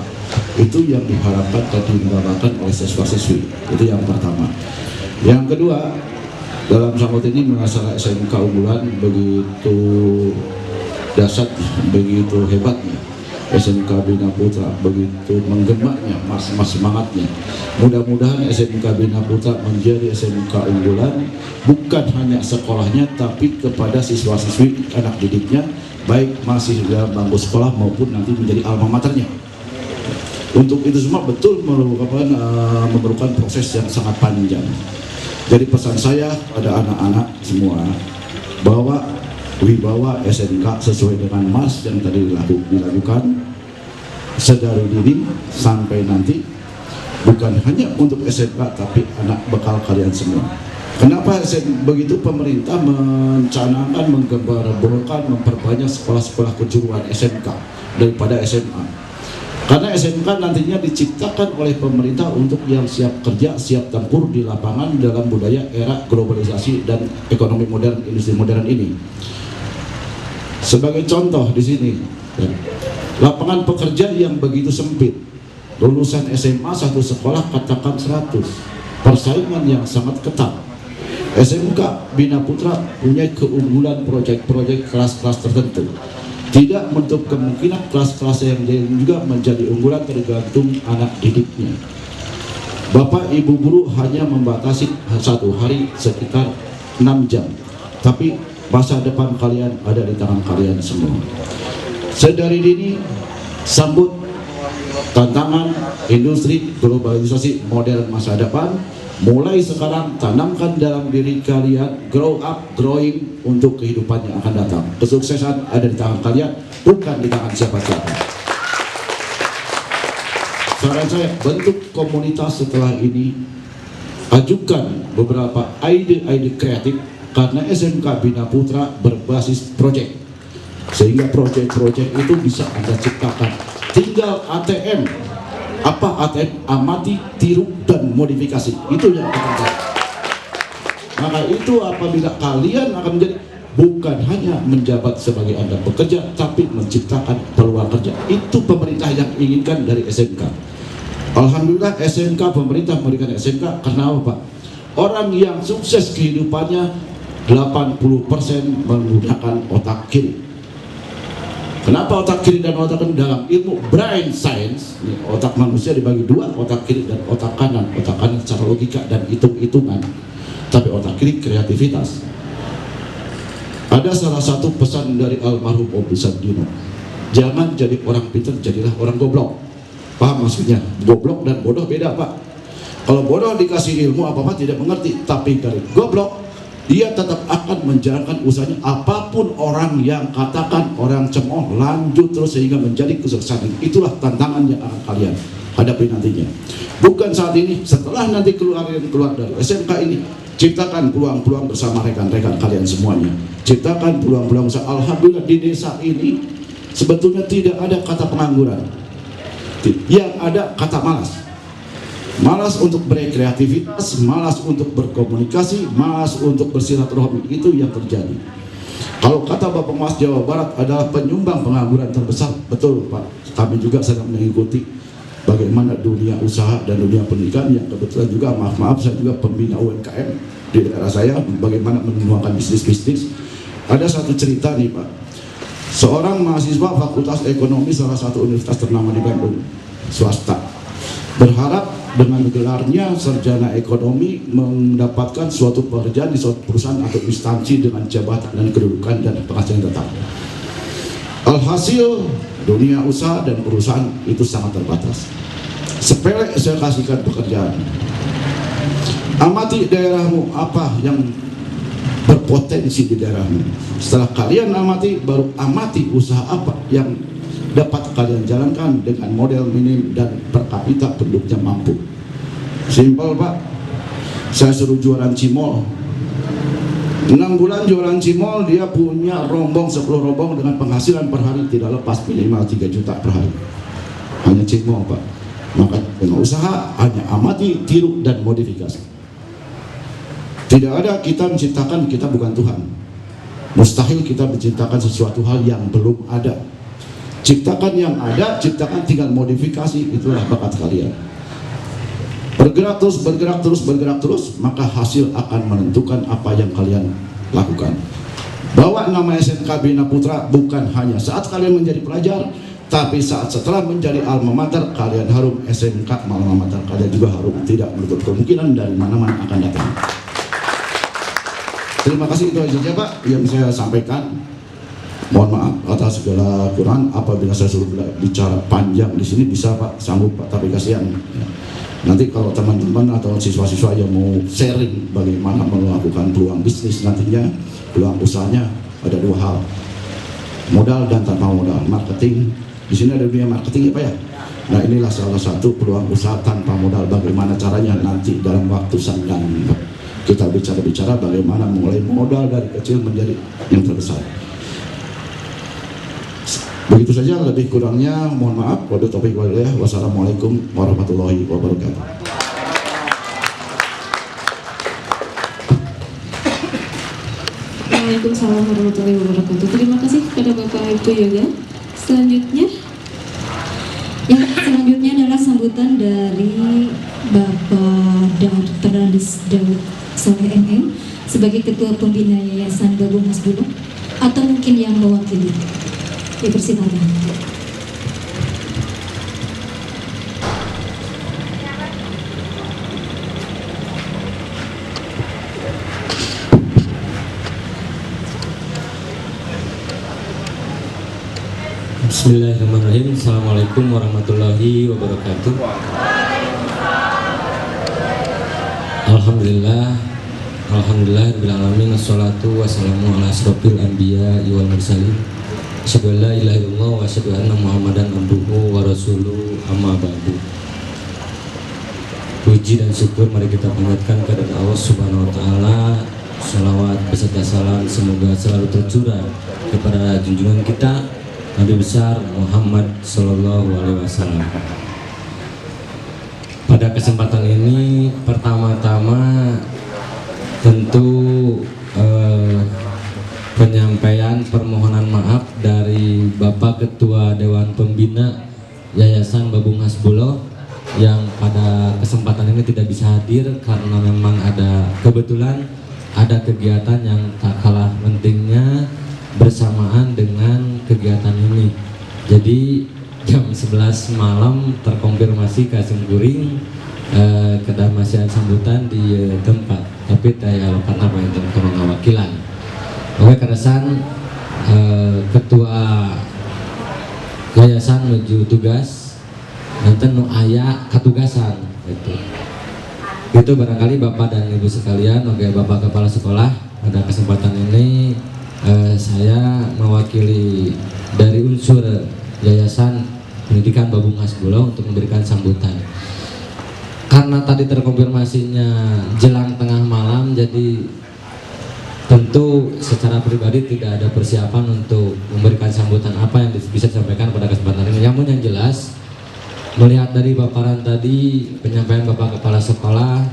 Itu yang diharapkan dan diharapkan oleh siswa-siswi. Itu yang pertama. Yang kedua, dalam sambut ini masalah SMK unggulan begitu dahsyat, begitu hebatnya SMK Bina Putra, begitu menggemaknya, mas semangatnya. Mudah-mudahan SMK Bina Putra menjadi SMK unggulan bukan hanya sekolahnya, tapi kepada siswa-siswi anak didiknya, baik masih dalam bangku sekolah maupun nanti menjadi alma maternya. Untuk itu semua betul memerlukan proses yang sangat panjang. Jadi pesan saya pada anak-anak semua bahwa wibawa SMK sesuai dengan MAS yang tadi dilakukan sedari dini sampai nanti, bukan hanya untuk SMK tapi anak bekal kalian semua. Kenapa begitu pemerintah mencanangkan, menggembar-gemborkan, memperbanyak sekolah-sekolah kejuruan SMK daripada SMA? Karena SMK nantinya diciptakan oleh pemerintah untuk yang siap kerja, siap tempur di lapangan dalam budaya era globalisasi dan ekonomi modern, industri modern ini. Sebagai contoh di sini, lapangan pekerja yang begitu sempit, lulusan SMA satu sekolah katakan 100, persaingan yang sangat ketat. SMK Bina Putra punya keunggulan proyek-proyek kelas-kelas tertentu. Tidak menutup kemungkinan kelas-kelas yang juga menjadi unggulan tergantung anak didiknya. Bapak Ibu Guru hanya membatasi satu hari sekitar 6 jam, tapi masa depan kalian ada di tangan kalian semua. Sedari dini sambut tantangan industri globalisasi modern masa depan. Mulai sekarang tanamkan dalam diri kalian grow up, growing untuk kehidupan yang akan datang. Kesuksesan ada di tangan kalian, bukan di tangan siapa-siapa. Saran saya, bentuk komunitas setelah ini, ajukan beberapa ide-ide kreatif, karena SMK Bina Putra berbasis proyek, sehingga proyek-proyek itu bisa Anda ciptakan. Tinggal ATM. Apa ATM? Amati, tiru, dan modifikasi. Itu yang kita lakukan. Maka itu apabila kalian akan menjadi, bukan hanya menjabat sebagai Anda bekerja, tapi menciptakan peluang kerja. Itu pemerintah yang inginkan dari SMK. Alhamdulillah SMK, pemerintah memberikan SMK karena apa, Pak? Orang yang sukses kehidupannya 80% menggunakan otak kiri. Kenapa otak kiri dan otak kanan? Dalam ilmu brain science, otak manusia dibagi dua, otak kiri dan otak kanan. Otak kanan secara logika dan hitung-hitungan, tapi otak kiri kreativitas. Ada salah satu pesan dari almarhum Om Sadino, jangan jadi orang pintar, jadilah orang goblok. Paham maksudnya? Goblok dan bodoh beda, Pak. Kalau bodoh dikasih ilmu apa-apa tidak mengerti, tapi dari goblok dia tetap akan menjalankan usahanya apapun orang yang katakan, orang cemooh, lanjut terus sehingga menjadi kesuksesan. Itulah tantangan yang akan kalian hadapi nantinya. Bukan saat ini, setelah nanti keluar dari SMK ini, ciptakan peluang-peluang bersama rekan-rekan kalian semuanya. Ciptakan peluang-peluang. Alhamdulillah di desa ini sebetulnya tidak ada kata pengangguran, yang ada kata malas. Malas untuk berkreativitas, malas untuk berkomunikasi, malas untuk bersilaturahmi. Itu yang terjadi. Kalau kata Bapak Mas, Jawa Barat adalah penyumbang pengangguran terbesar, betul Pak. Kami juga sedang mengikuti bagaimana dunia usaha dan dunia pendidikan, yang kebetulan juga maaf saya juga pembina UMKM di daerah saya, bagaimana mengembangkan bisnis-bisnis. Ada satu cerita nih Pak, seorang mahasiswa Fakultas Ekonomi salah satu universitas ternama di Bandung, swasta, berharap dengan gelarnya sarjana ekonomi mendapatkan suatu pekerjaan di suatu perusahaan atau instansi dengan jabatan dan kedudukan dan penghasilan tetap. Alhasil dunia usaha dan perusahaan itu sangat terbatas. Sepele saya kasihkan pekerjaan. Amati daerahmu, apa yang berpotensi di daerahmu. Setelah kalian amati, baru amati usaha apa yang dapat kalian jalankan dengan model minim dan per kapita penduduknya mampu. Simpel Pak. Saya suruh jualan cimol, 6 bulan jualan cimol, dia punya rombong 10 rombong dengan penghasilan per hari tidak lepas minimal 3 juta per hari. Hanya cimol Pak. Maka dengan usaha hanya amati, tiru dan modifikasi. Tidak ada kita menciptakan, kita bukan Tuhan. Mustahil kita menciptakan sesuatu hal yang belum ada. Ciptakan yang ada, ciptakan tinggal modifikasi, itulah bakat kalian. Bergerak terus, bergerak terus, bergerak terus, maka hasil akan menentukan apa yang kalian lakukan. Bawa nama SMK Bina Putra bukan hanya saat kalian menjadi pelajar, tapi saat setelah menjadi alma mater kalian harum. SMK alma mater kalian juga harum, tidak menutup kemungkinan dari mana-mana akan datang. Terima kasih, itu saja Pak yang saya sampaikan. Mohon maaf atas segala kekurangan. Apabila saya suruh bicara panjang di sini bisa Pak, sanggup Pak, tapi kasihan. Ya. Nanti kalau teman-teman atau siswa-siswa yang mau sharing bagaimana melakukan peluang bisnis nantinya, peluang usahanya, ada 2 hal. Modal dan tanpa modal. Marketing, di sini ada dunia marketing ya Pak ya. Nah inilah salah satu peluang usaha tanpa modal. Bagaimana caranya nanti dalam waktu senggang kita bicara-bicara bagaimana mulai modal dari kecil menjadi yang terbesar. Begitu saja, lebih kurangnya mohon maaf. Wassalamualaikum warahmatullahi wabarakatuh. Waalaikumsalam warahmatullahi wabarakatuh. Terima kasih kepada Bapak Ibtu Yoga. Selanjutnya adalah sambutan dari Bapak Dr. Daud Soleh MM sebagai Ketua Pembina Yayasan Babung Hasbuloh, atau mungkin yang mewakili. Dipersilakan. Bismillahirrahmanirrahim. Assalamualaikum warahmatullahi wabarakatuh. Alhamdulillah alamin, wassalatu wassalamu ala asrofil anbiya wal mursalin. Asyhadu an la ilaha illallah wa asyhadu anna Muhammadan abduhu wa rasuluhu, amma ba'du. Puji dan syukur mari kita panjatkan kepada Allah Subhanahu wa taala. Salawat beserta salam semoga selalu tercurah kepada junjungan kita Nabi besar Muhammad sallallahu alaihi wasallam. Pada kesempatan ini pertama-tama tentu penyampaian permohonan maaf dari Bapak Ketua Dewan Pembina Yayasan Babung Hasbuloh yang pada kesempatan ini tidak bisa hadir karena memang kebetulan ada kegiatan yang tak kalah pentingnya bersamaan dengan kegiatan ini. Jadi jam 11 malam terkonfirmasi Kasengguring kedamasian sambutan di tempat, tapi saya karena banyak wakilan. Oke, keresan Ketua Yayasan menuju tugas nanti nu aya katugasan itu barangkali Bapak dan Ibu sekalian. Oke, Bapak Kepala Sekolah, pada kesempatan ini saya mewakili dari unsur Yayasan Pendidikan Babung Hasbuloh untuk memberikan sambutan. Karena tadi terkonfirmasinya jelang tengah malam, jadi tentu secara pribadi tidak ada persiapan untuk memberikan sambutan apa yang bisa disampaikan pada kesempatan ini. Namun yang jelas, melihat dari paparan tadi, penyampaian Bapak Kepala Sekolah,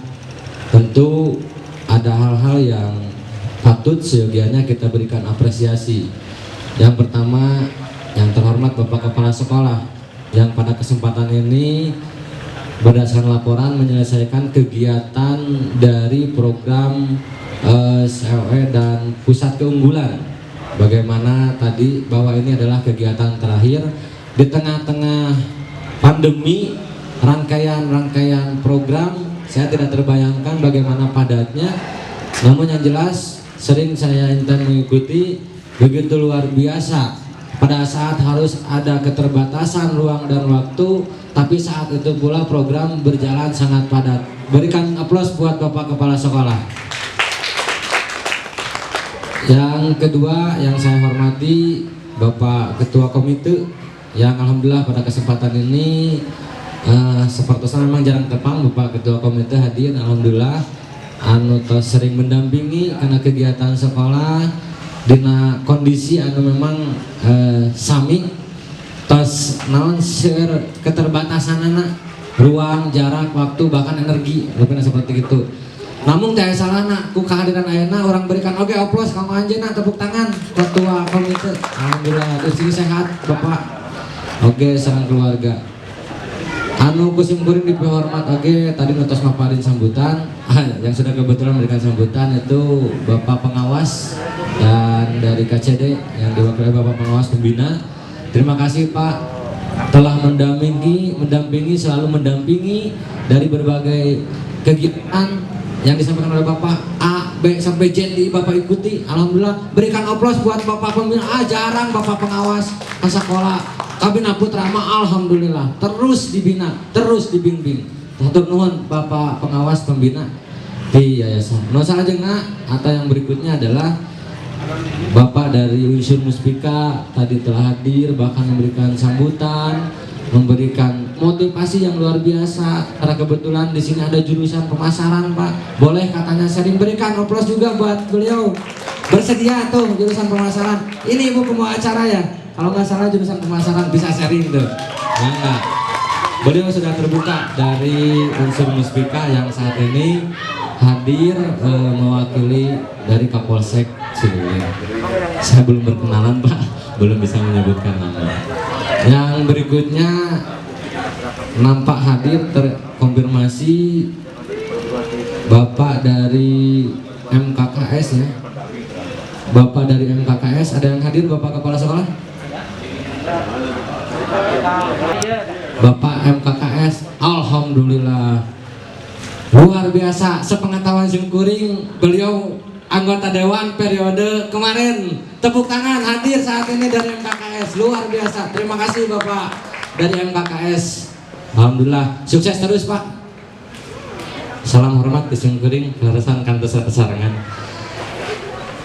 tentu ada hal-hal yang patut seyogianya kita berikan apresiasi. Yang pertama, yang terhormat Bapak Kepala Sekolah yang pada kesempatan ini berdasarkan laporan menyelesaikan kegiatan dari program SLE dan pusat keunggulan. Bagaimana tadi bahwa ini adalah kegiatan terakhir di tengah-tengah pandemi, rangkaian program saya tidak terbayangkan bagaimana padatnya. Namun yang jelas sering saya intan mengikuti, begitu luar biasa pada saat harus ada keterbatasan ruang dan waktu, tapi saat itu pula program berjalan sangat padat. Berikan aplaus buat Bapak Kepala Sekolah. Yang kedua yang saya hormati Bapak Ketua Komite yang alhamdulillah pada kesempatan ini seperti memang jarang tepang Bapak Ketua Komite hadir, alhamdulillah anu tos sering mendampingi karena kegiatan sekolah dina kondisi anu memang sami tos naon seueur keterbatasan anak ruang, jarak, waktu, bahkan energi lebih seperti itu. Namun teh salahna ku kehadiran ayeuna orang berikan oge aplaus ka anjeunna, tepuk tangan ketua komite. Alhamdulillah terus sehat Bapak. Oge sareng keluarga. Anu kusim kuring dihormat oge tadi nutos maparin sambutan. Yang sudah kebetulan memberikan sambutan itu Bapak pengawas dan dari KCD yang diwakili Bapak pengawas pembina. Terima kasih Pak telah mendampingi selalu mendampingi dari berbagai kegiatan yang disampaikan oleh Bapak A, B sampai Z di Bapak ikuti. Alhamdulillah berikan aplaus buat Bapak pembina. Jarang Bapak pengawas sekolah Kabina Putra mah alhamdulillah terus dibina, terus dibimbing. Hatur nuhun Bapak pengawas pembina di yayasan. No salajengna atau yang berikutnya adalah Bapak dari Unsur Muspika tadi telah hadir, bahkan memberikan sambutan, memberikan motivasi yang luar biasa. Karena kebetulan di sini ada jurusan pemasaran Pak, boleh katanya sering berikan aplaus juga buat beliau. Bersedia tuh jurusan pemasaran. Ini Ibu pembawa acara ya. Kalau nggak salah jurusan pemasaran bisa sharing tuh. Nah, beliau sudah terbuka dari Unsur Muspika yang saat ini hadir mewakili dari Kapolsek Cileunyi. Saya belum berkenalan Pak, belum bisa menyebutkan nama. Yang berikutnya nampak hadir terkonfirmasi Bapak dari MKKS ya. Bapak dari MKKS ada yang hadir Bapak Kepala Sekolah? Bapak MKKS, alhamdulillah luar biasa. Sepengetahuan singkuring beliau anggota dewan periode kemarin. Tepuk tangan hadir saat ini dari MKKS, luar biasa. Terima kasih Bapak dari MKKS. Alhamdulillah sukses terus Pak. Salam hormat di singkuring leresan kantos kesarengan.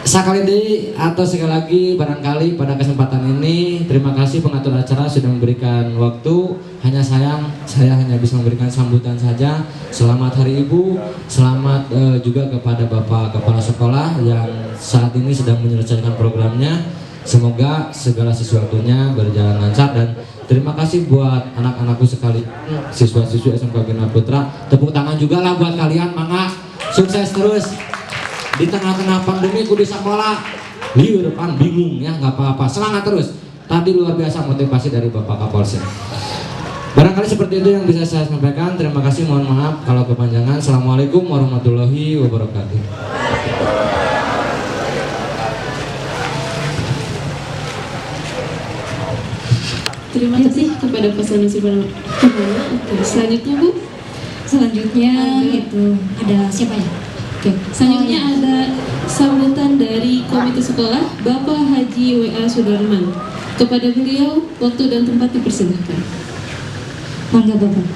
Sekali deui atau sekali lagi barangkali pada kesempatan ini terima kasih pengatur acara sudah memberikan waktu. Hanya sayang saya hanya bisa memberikan sambutan saja. Selamat Hari Ibu, selamat juga kepada Bapak Kepala Sekolah yang saat ini sedang menyelesaikan programnya. Semoga segala sesuatunya berjalan lancar dan terima kasih buat anak-anakku sekalian, siswa-siswi SMK Bina Putra. Tepuk tangan juga lah buat kalian, mangga sukses terus. Di tengah-tengah pandemi ku di sekolah liur pan bingung ya, nggak apa-apa, semangat terus. Tadi luar biasa motivasi dari Bapak Kapolsek. Barangkali seperti itu yang bisa saya sampaikan. Terima kasih, mohon maaf kalau kepanjangan. Assalamualaikum warahmatullahi wabarakatuh. Terima kasih kepada pasangan Subhana. Selanjutnya Bu. Selanjutnya itu ada siapa ya? Oke. Selanjutnya ada sambutan dari Komite Sekolah Bapak Haji W.A. Sudarman. Kepada beliau waktu dan tempat dipersilahkan. Mangga Bapak.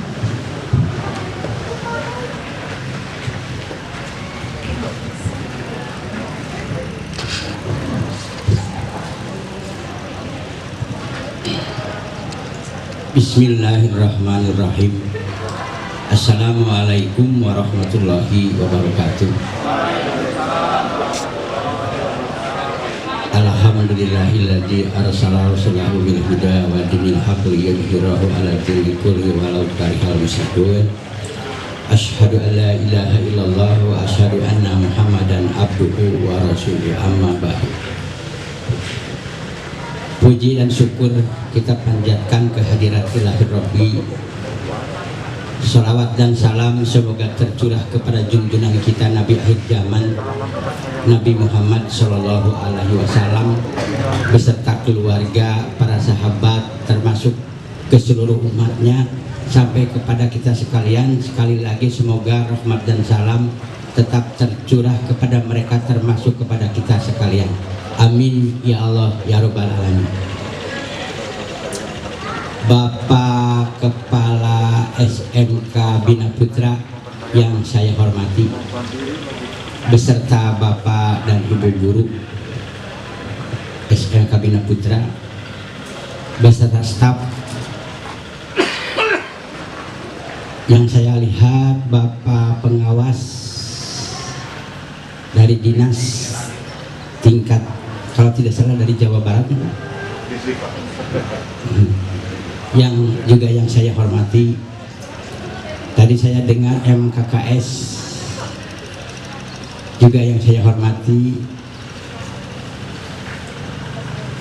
Bismillahirrahmanirrahim. Assalamualaikum warahmatullahi wabarakatuh. Alhamdulillahilladzi arsala rasulahu bil huda wa dinil haqqi liyudhhirahu 'ala dini kulli walau karihal musyrikun. Asyhadu an la ilaha illallah wa asyhadu anna Muhammadan abduhu wa rasuluhu, amma ba'du. Puji dan syukur kita panjatkan kehadirat Ilahi Rabbi. Salawat dan salam semoga tercurah kepada junjungan kita Nabi akhir zaman, Nabi Muhammad Sallallahu Alaihi Wasallam beserta keluarga, para sahabat, termasuk ke seluruh umatnya sampai kepada kita sekalian. Sekali lagi semoga rahmat dan salam tetap tercurah kepada mereka termasuk kepada kita sekalian. Amin ya Allah ya Rabbal Alamin. Bapak Kepala SMK Bina Putra yang saya hormati, beserta Bapak dan Ibu Guru SMK Bina Putra, beserta staf yang saya lihat, Bapak pengawas dari dinas tingkat, kalau tidak salah dari Jawa Barat, yang juga yang saya hormati. Tadi saya dengar MKKS juga yang saya hormati,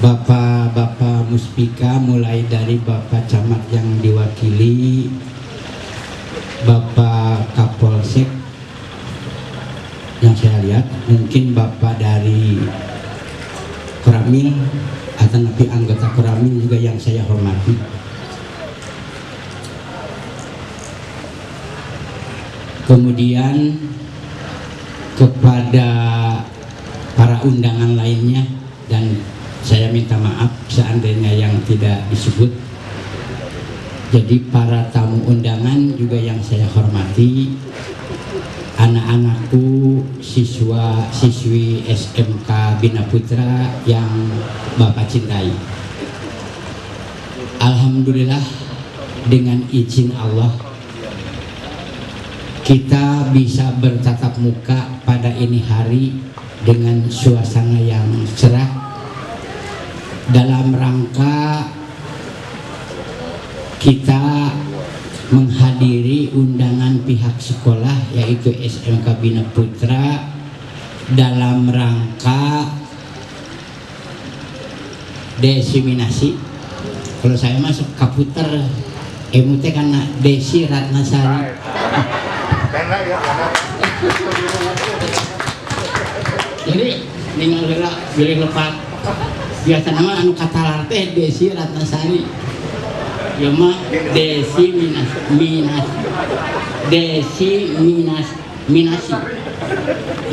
Bapak Muspika, mulai dari Bapak Camat yang diwakili, Bapak Kapolsek yang saya lihat, mungkin Bapak dari Koramil atau napi anggota Koramil juga yang saya hormati. Kemudian kepada para undangan lainnya, dan saya minta maaf seandainya yang tidak disebut. Jadi para tamu undangan juga yang saya hormati, anak-anakku, siswa-siswi SMK Bina Putra yang Bapak cintai. Alhamdulillah, dengan izin Allah kita bisa bertatap muka pada ini hari dengan suasana yang cerah dalam rangka kita menghadiri undangan pihak sekolah yaitu SMK Bina Putra dalam rangka desiminasi. Kalau saya masuk kaputer MUT karena Desi Ratnasari. Jadi tinggal pilih lepat biasa nama anu katalar teh Desi Ratnasari, ya mah Desi minasi.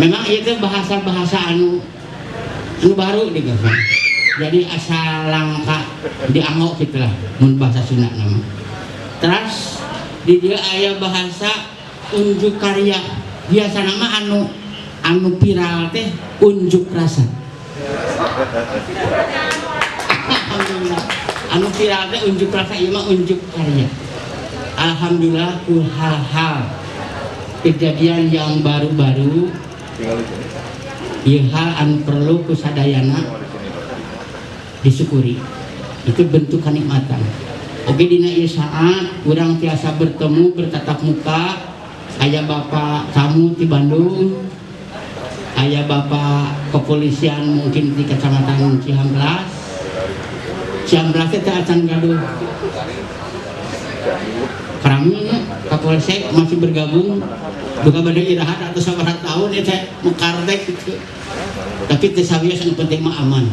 Memang itu bahasa anu baru di Gavan. Jadi asal langka diangok gitulah mun bahasa Sunda nama. Terus di dia aya bahasa unjuk karya, biasa nama anu viral teh unjuk rasa. Alhamdulillah, anu viral teh unjuk rasa, ieu mah unjuk karya. Alhamdulillah ku hal-hal kejadian yang baru-baru, ieu hal anu perlu ku sadayana disyukuri. Itu bentuk kenikmatan. Oke, dina ieu saat urang tiasa bertemu bertatap muka. Aya Bapak tamu di Bandung, aya Bapak kepolisian mungkin di Kecamatan Cihamplas itu acan gaduh kami Kapolsek masih bergabung bukan pada irahat atau sabarat tahun ya saya mekardek gitu. Tapi tesawias yang penting mah aman,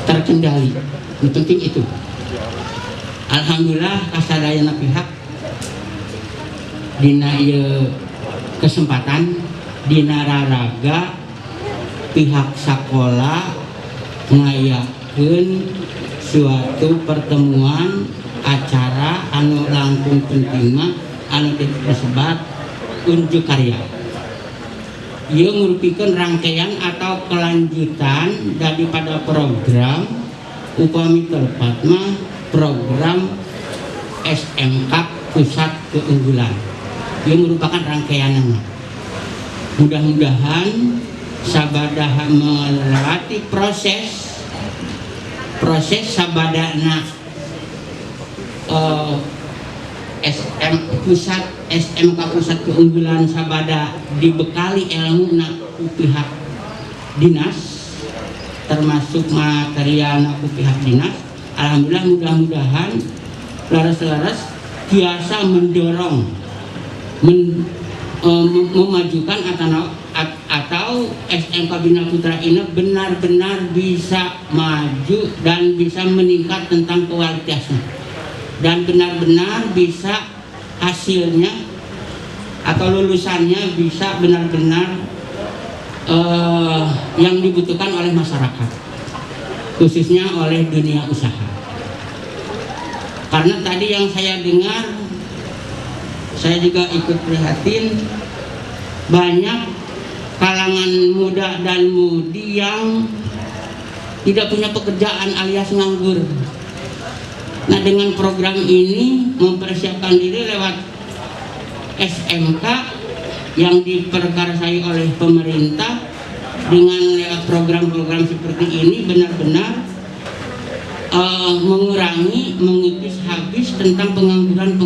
terkendali, yang penting itu. Alhamdulillah kasadayana pihak dina ieu kesempatan dina raraga pihak sekolah ngayakeun suatu pertemuan acara anu langkung penting mah anu disebat unjuk karya. Ieu merupakan rangkaian atau kelanjutan daripada program upami tepat mah program SMK Pusat Keunggulan. Ia merupakan rangkaiannya. Mudah-mudahan sabadaha melewati proses sabadana SMK Pusat Keunggulan sabada dibekali ilmu na pihak dinas, termasuk material na pihak dinas. Alhamdulillah, mudah-mudahan laras-laras biasa mendorong memajukan atau SMK Bina Putra ini benar-benar bisa maju dan bisa meningkat tentang kualitasnya, dan benar-benar bisa hasilnya atau lulusannya bisa benar-benar yang dibutuhkan oleh masyarakat, khususnya oleh dunia usaha. Karena tadi yang saya dengar, saya juga ikut prihatin, banyak kalangan muda dan mudi yang tidak punya pekerjaan alias nganggur. Nah, dengan program ini mempersiapkan diri lewat SMK yang diperkarsai oleh pemerintah, dengan lewat program-program seperti ini benar-benar mengurangi, mengikis habis tentang pengangguran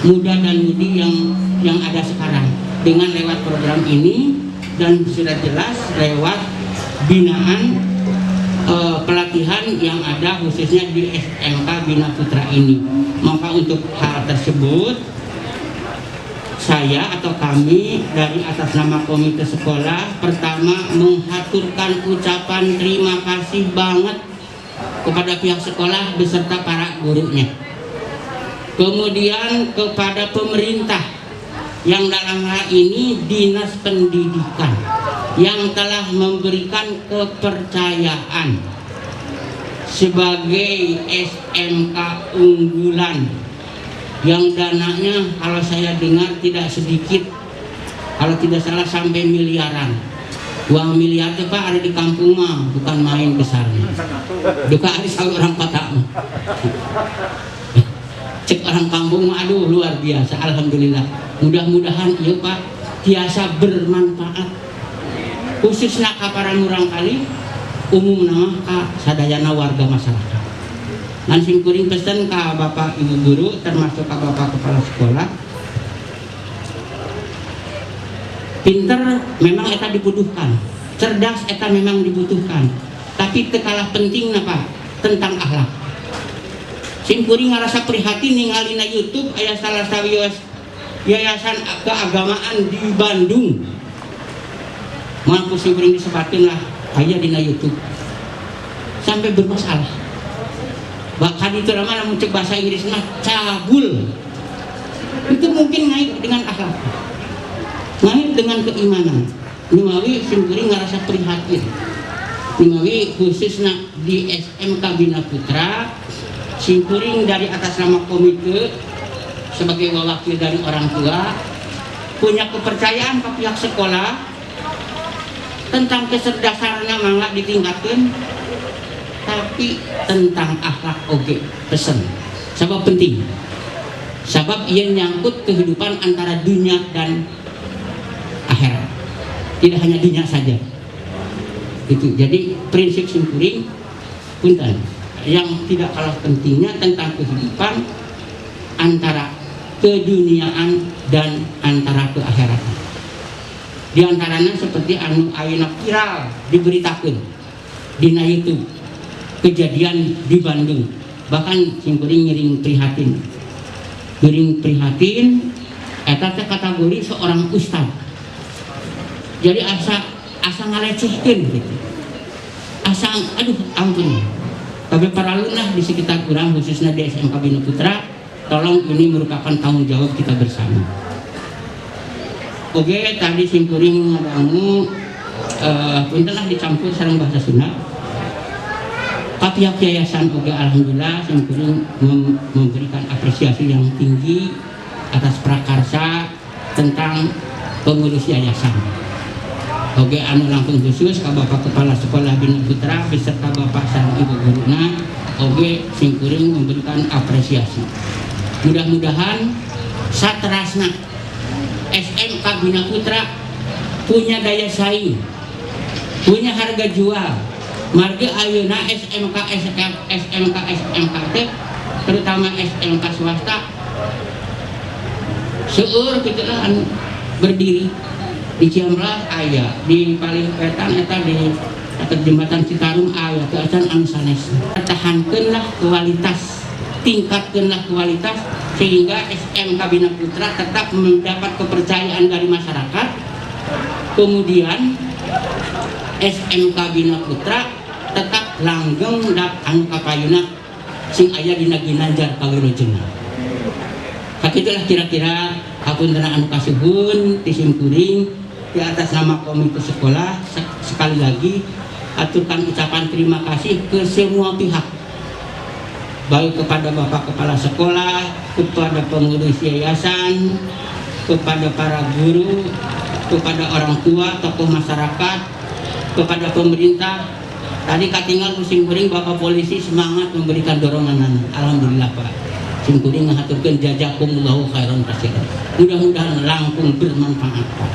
muda dan mudi yang ada sekarang dengan lewat program ini, dan sudah jelas lewat binaan pelatihan yang ada khususnya di SMK Bina Putra ini. Maka untuk hal tersebut saya atau kami dari atas nama komite sekolah pertama menghaturkan ucapan terima kasih banget kepada pihak sekolah beserta para gurunya. Kemudian kepada pemerintah yang dalam hal ini Dinas Pendidikan yang telah memberikan kepercayaan sebagai SMK unggulan yang dananya kalau saya dengar tidak sedikit, kalau tidak salah sampai miliaran. Uang miliar itu Pak ada di kampung mah bukan main besarnya. Duka ada selalu orang kota mah. Cek orang kampung mah aduh luar biasa, alhamdulillah. Mudah-mudahan iya Pak tiasa bermanfaat khususnya ka para murang kali umum nama ka sadayana warga masyarakat. Langsung kuring pesan ke Bapak Ibu guru termasuk ke Bapak Kepala Sekolah, pinter memang eta dibutuhkan, cerdas eta memang dibutuhkan, tapi tekalah penting apa tentang akhlak. Sing kuring ngarasa prihatin ningali na YouTube aya salah sawios yayasan keagamaan di Bandung. Mampu sing kuring disebatin lah aya dina YouTube sampai bermasalah. Bahkan itu namanya muncul bahasa Inggris mah cabul. Itu mungkin naik dengan akhlak, naik dengan keimanan. Nimawi singkuri ngerasa prihatin. Nimawi khususnya di SMK Bina Putra, singkuring dari atas nama komite sebagai wakil dari orang tua punya kepercayaan ke pihak sekolah tentang kecerdasannya mangga ditingkatkan, tapi tentang akhlak oke pesen. Sebab penting, sebab ia nyangkut kehidupan antara dunia dan akhirat, tidak hanya dunia saja. Itu jadi prinsip simpuring punten yang tidak kalah pentingnya tentang kehidupan antara keduniaan dan antara keakhiratan. Di antaranya seperti anu ayeuna viral diberitakan di YouTube kejadian di Bandung, bahkan singkuring ngiring prihatin eta teh kategori seorang ustad. Jadi asa ngalecehkeun gitu, asa aduh ampun. Tapi para lunah di sekitar kurang khususnya di SMK Bina Putra, tolong ini merupakan tanggung jawab kita bersama. Oke, tadi singkuring ngadangu puntenlah dicampur sareng bahasa Sunda. Pihak yayasan juga alhamdulillah singkuring memberikan apresiasi yang tinggi atas prakarsa tentang pengurus yayasan. Oke, anu langsung khusus ke Bapak Kepala Sekolah Bina Putra beserta Bapak sareng Ibu guruna, oke singkuring memberikan apresiasi. Mudah-mudahan saterasna SMK Bina Putra punya daya saing, punya harga jual. Marga ayeuna SMK terutama SMK swasta seueur kitulah anu berdiri di Ciamlas aya, di Palipetan eta di atas jembatan Citarum aya, teu acan anu sanes. Pertahankeunlah kualitas, tingkatkeunlah kualitas sehingga SMK Bina Putra tetap mendapat kepercayaan dari masyarakat. Kemudian SMK Bina Putra tetap langgeng dak anu kapayuna sing aya dina Ginanjar kawilujengan. Sakitulah kira-kira hapuntenna anu kasuhun ti simkuring di atas nama komite sekolah. Sekali lagi aturkan ucapan terima kasih ke semua pihak baik kepada Bapak Kepala Sekolah, kepada pengurus yayasan, kepada para guru, kepada orang tua, tokoh masyarakat, kepada pemerintah. Tadi katingal musim kuring Bapak Polisi semangat memberikan dorongan. Alhamdulillah Pak. Musim kuring ngaturkeun jazakumullahu khairan kasiran. Mudah-mudahan langkung bermanfaat Pak.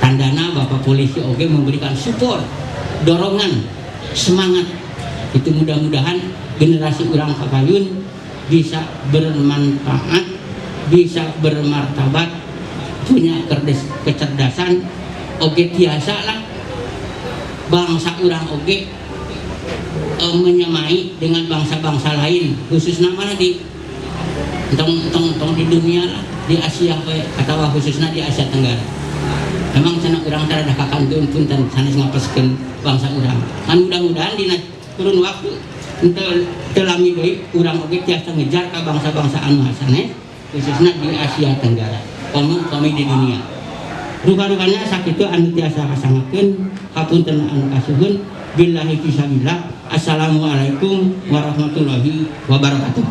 Tandana Bapak Polisi oke memberikan support, dorongan, semangat. Itu mudah-mudahan generasi urang Kakayun bisa bermanfaat, bisa bermartabat, punya kecerdasan, oke biasa lah bangsa urang oke menyamai dengan bangsa-bangsa lain, khususnya mana di di dunia lah, di Asia atau khususnya di Asia Tenggara. Memang sana urang tara da kakantun punten sanes ngapeskeun bangsa urang. Kan mudah-mudahan dina kurun waktu teu lami deui urang oge tiasa ngejar ka bangsa-bangsa anu hasanes khususnya di Asia Tenggara. Komi di dunia. Rupa-rupanya sakitu anu tiasa kasangakeun hapunten anu kasuhun billahi fisabilillah. Assalamualaikum warahmatullahi wabarakatuh.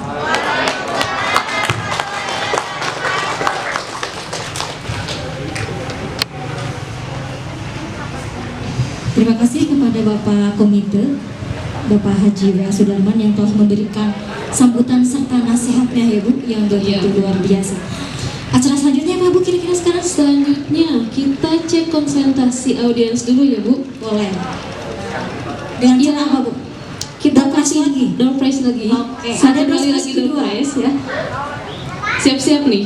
Terima kasih kepada Bapak Komite, Bapak Haji W. Sudarman yang telah memberikan sambutan serta nasihatnya ya Bu, yang begitu luar biasa. Acara selanjutnya apa Bu kira-kira sekarang? Selanjutnya kita cek konsentrasi audiens dulu ya Bu, boleh. Dengan cara apa Bu? Kita Door prize lagi? Door prize lagi. Oke, Satu ada door kali prize lagi door kedua. prize ya. Siap-siap nih.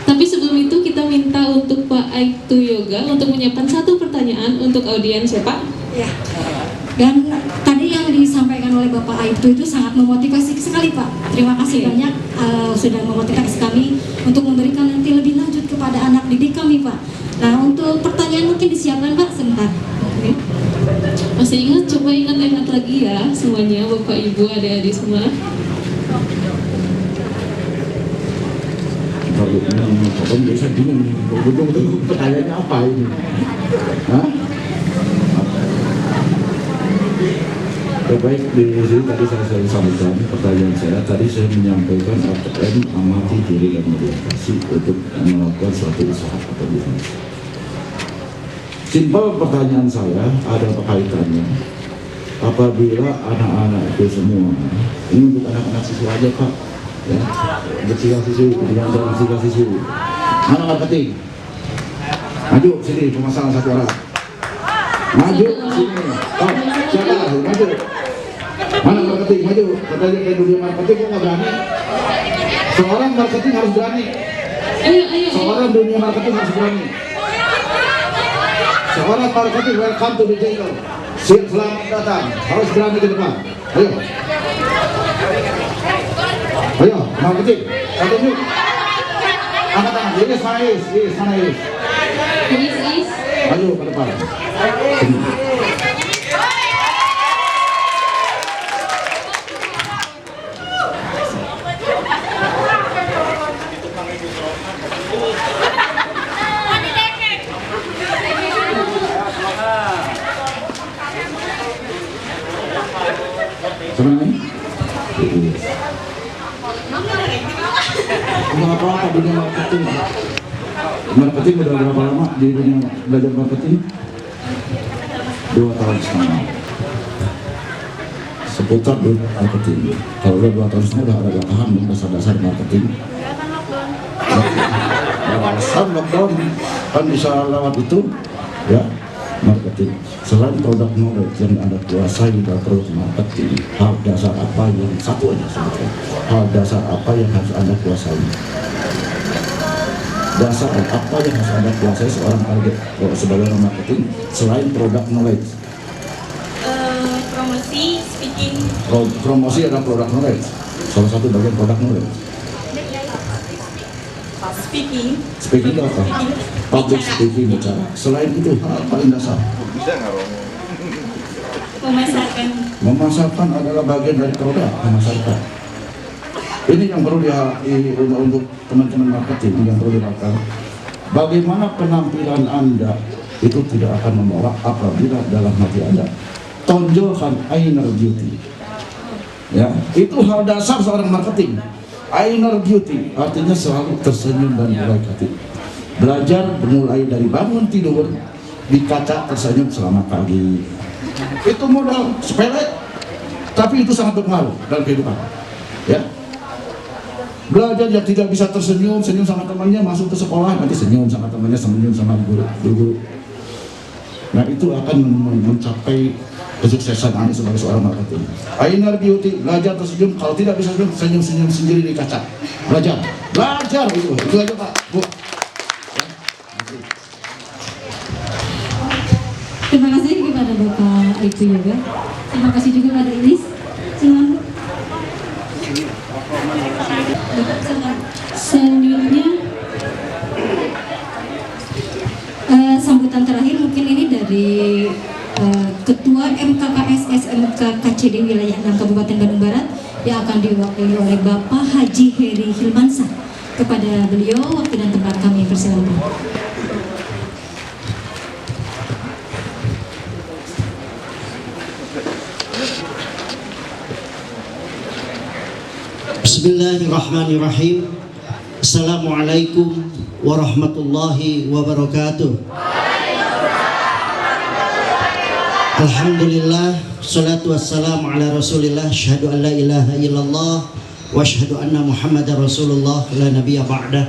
Tapi sebelum itu kita minta untuk Pak Aibtu Yoga untuk menyiapkan satu pertanyaan untuk audiens ya Pak. Ya. Dan tadi yang disampaikan oleh Bapak Aibtu itu sangat memotivasi sekali Pak. Terima kasih banyak sudah memotivasi kami untuk memberikan nanti lebih lanjut kepada anak didik kami Pak. Nah untuk pertanyaan mungkin disiapkan Pak sebentar. Oke. Masih ingat? Coba ingat-ingat lagi ya semuanya, Bapak Ibu, adik-adik semua. Kalau biasa bingung nih, pertanyaannya apa ini? Hah? Baik, di sini tadi saya sampaikan pertanyaan saya. Tadi saya menyampaikan ATM amati diri dan motivasi untuk melakukan suatu usaha atau bisnis. Simpel pertanyaan saya ada kaitannya. Apabila anak-anak itu semua, ini untuk anak-anak siswa aja Pak, ya, bersihkan-siswi, dengan bersihkan-siswi. Mana marketing? Maju sini, pemasangan satu orang. Maju sini. Oh, siapa? Maju. Mana marketing? Maju. Katanya ke dunia marketing kok nggak berani? Seorang marketing harus berani. Seorang dunia marketing harus berani. Seorang marketing welcome to the jungle. Selamat datang. Harus berani ke depan. Ayo. Ayo, marketing. Satu yuk. Angkat tangan. Ini mana is? Mana is? Is. Ayo ke depan. Senang nih? Apa dunia marketing? Marketing udah berapa lama di dunia belajar marketing? 2 tahun setengah. Seputar dunia marketing. Kalau udah 2 tahun setengah udah agak paham nih dasar-dasar marketing. Alasan lockdown kan bisa lewat itu, ya. Marketing. Selain produk knowledge yang Anda kuasai dalam produk marketing, hal dasar apa yang satu aja sebutkan? Hal dasar apa yang harus Anda kuasai? Dasar apa yang harus Anda kuasai seorang target sebagai orang marketing selain produk knowledge? Promosi, speaking. Promosi adalah produk knowledge. Salah satu bagian produk knowledge. Speaking itu apa? Public speaking bicara. Selain itu hal paling dasar. Memasarkan adalah bagian dari produk memasarkan. Ini yang perlu untuk teman-teman marketing yang perlu dilakukan. Bagaimana penampilan Anda itu tidak akan membawa apabila dalam hati Anda tonjolkan inner beauty. Ya, itu hal dasar seorang marketing. Inner beauty artinya selalu tersenyum dan berbaik hati. Belajar mulai dari bangun tidur di kaca tersenyum selamat pagi. Itu modal sepele, tapi itu sangat berpengaruh dalam kehidupan. Ya. Belajar yang tidak bisa tersenyum, senyum sama temannya, masuk ke sekolah nanti senyum sama temannya, senyum sama guru. Nah itu akan mencapai kesuksesan Anda sebagai seorang marketing. Inner beauty, belajar tersenyum. Kalau tidak bisa senyum sendiri di kaca. Belajar itu aja Pak, Bu. Terima kasih kepada Bapak Ibu juga. Terima kasih juga pada Inis. Silakan. Selanjutnya Sambutan terakhir mungkin ini dari Ketua MKKS SMK KCD Wilayah 6 Kabupaten Bandung Barat yang akan diwakili oleh Bapak Haji Heri Hilmansah. Kepada beliau waktu dan tempat kami persilakan. Bismillahirrahmanirrahim. Assalamualaikum warahmatullahi wabarakatuh. Alhamdulillah, salatu wassalamu ala rasulillah, syahadu an la ilaha illallah wa syahadu anna muhammadar rasulullah la nabiyya ba'dah.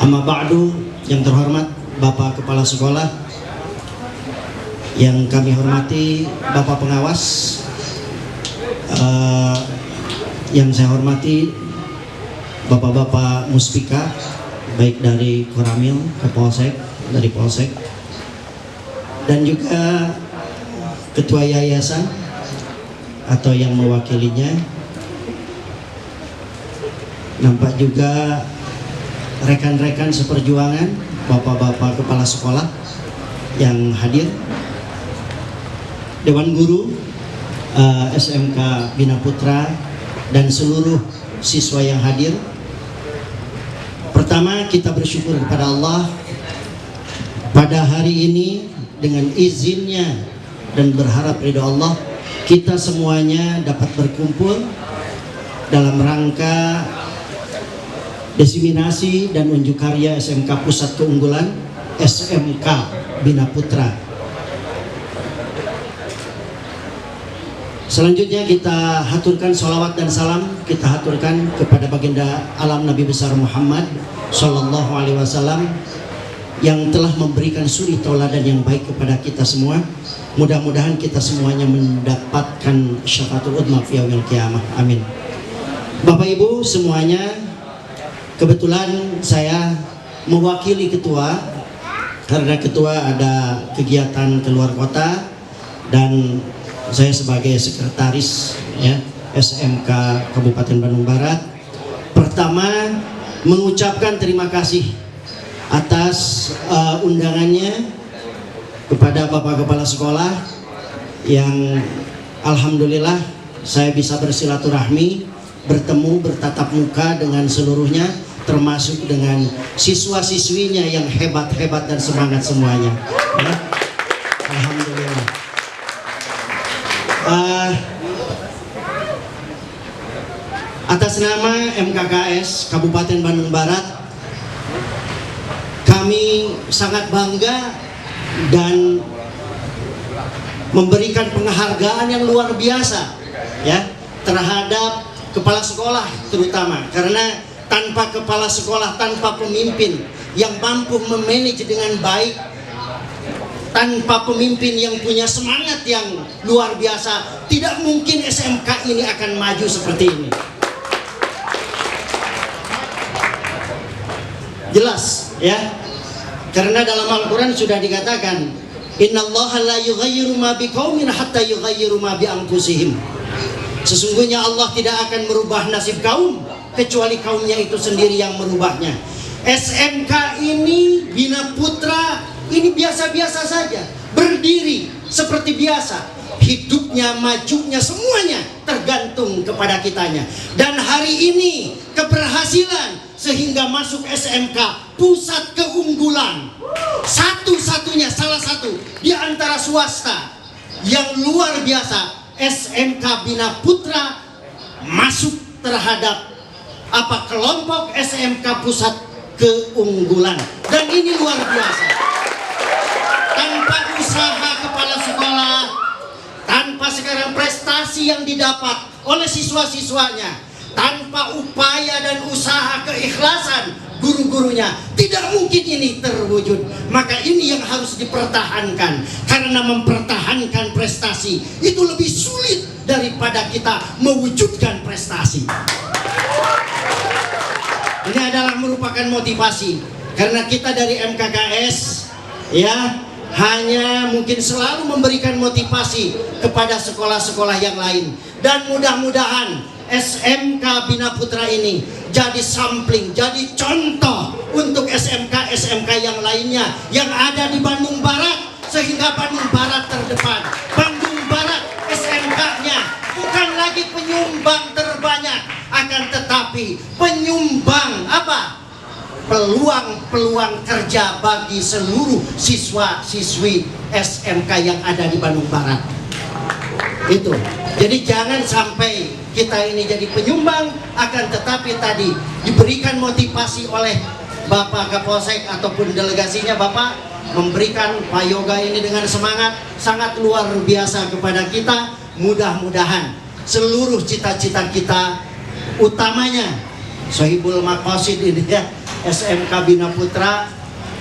Amma ba'du. Yang terhormat Bapak Kepala Sekolah, yang kami hormati Bapak Pengawas, yang saya hormati Bapak-Bapak Muspika, baik dari Koramil ke Polsek, dari Polsek, dan juga Ketua Yayasan atau yang mewakilinya. Nampak juga rekan-rekan seperjuangan, Bapak-Bapak Kepala Sekolah yang hadir, Dewan Guru SMK Bina Putra, dan seluruh siswa yang hadir. Pertama, kita bersyukur kepada Allah pada hari ini dengan izinnya dan berharap ridho Allah, kita semuanya dapat berkumpul dalam rangka diseminasi dan unjuk karya SMK Pusat Keunggulan SMK Bina Putra. Selanjutnya kita haturkan sholawat dan salam, kita haturkan kepada baginda alam Nabi besar Muhammad Sallallahu Alaihi Wasallam yang telah memberikan suri tauladan yang baik kepada kita semua. Mudah-mudahan kita semuanya mendapatkan syafaatul udma fi yaumil qiyamah. Amin. Bapak Ibu semuanya, kebetulan saya mewakili ketua karena ketua ada kegiatan keluar kota dan saya sebagai sekretaris ya SMK Kabupaten Bandung Barat. Pertama, mengucapkan terima kasih atas undangannya kepada Bapak Kepala Sekolah yang alhamdulillah saya bisa bersilaturahmi, bertemu, bertatap muka dengan seluruhnya, termasuk dengan siswa-siswinya yang hebat-hebat dan semangat semuanya ya. Alhamdulillah. Atas nama MKKS Kabupaten Bandung Barat, kami sangat bangga dan memberikan penghargaan yang luar biasa ya terhadap kepala sekolah, terutama karena tanpa kepala sekolah, tanpa pemimpin yang mampu memanage dengan baik, tanpa pemimpin yang punya semangat yang luar biasa, tidak mungkin SMK ini akan maju seperti ini. Jelas ya. Karena dalam Al-Quran sudah dikatakan, Innallaha la yughayyiru ma biqaumin hatta yughayyiru ma bi anfusihim. Sesungguhnya Allah tidak akan merubah nasib kaum kecuali kaumnya itu sendiri yang merubahnya. SMK ini, Bina Putra ini biasa-biasa saja, berdiri seperti biasa, hidupnya, majunya, semuanya tergantung kepada kitanya. Dan hari ini keberhasilan sehingga masuk SMK Pusat Keunggulan, satu-satunya, salah satu di antara swasta yang luar biasa, SMK Bina Putra masuk terhadap kelompok SMK Pusat Keunggulan. Dan ini luar biasa. Tanpa usaha kepala sekolah, tanpa sekarang prestasi yang didapat oleh siswa-siswanya, tanpa upaya dan usaha keikhlasan guru-gurunya, tidak mungkin ini terwujud. Maka ini yang harus dipertahankan, karena mempertahankan prestasi itu lebih sulit daripada kita mewujudkan prestasi. Ini adalah merupakan motivasi, karena kita dari MKKS ya hanya mungkin selalu memberikan motivasi kepada sekolah-sekolah yang lain, dan mudah-mudahan SMK Bina Putra ini jadi sampling, jadi contoh untuk SMK-SMK yang lainnya yang ada di Bandung Barat, sehingga Bandung Barat terdepan. Bandung Barat SMK-nya bukan lagi penyumbang terbanyak, akan tetapi penyumbang peluang kerja bagi seluruh siswa-siswi SMK yang ada di Bandung Barat. Itu. Jadi jangan sampai kita ini jadi penyumbang, akan tetapi tadi diberikan motivasi oleh Bapak Kapolsek ataupun delegasinya, Bapak memberikan Pak Yoga ini dengan semangat sangat luar biasa kepada kita. Mudah-mudahan seluruh cita-cita kita, utamanya Sohibul Maqasid ini ya, SMK Bina Putra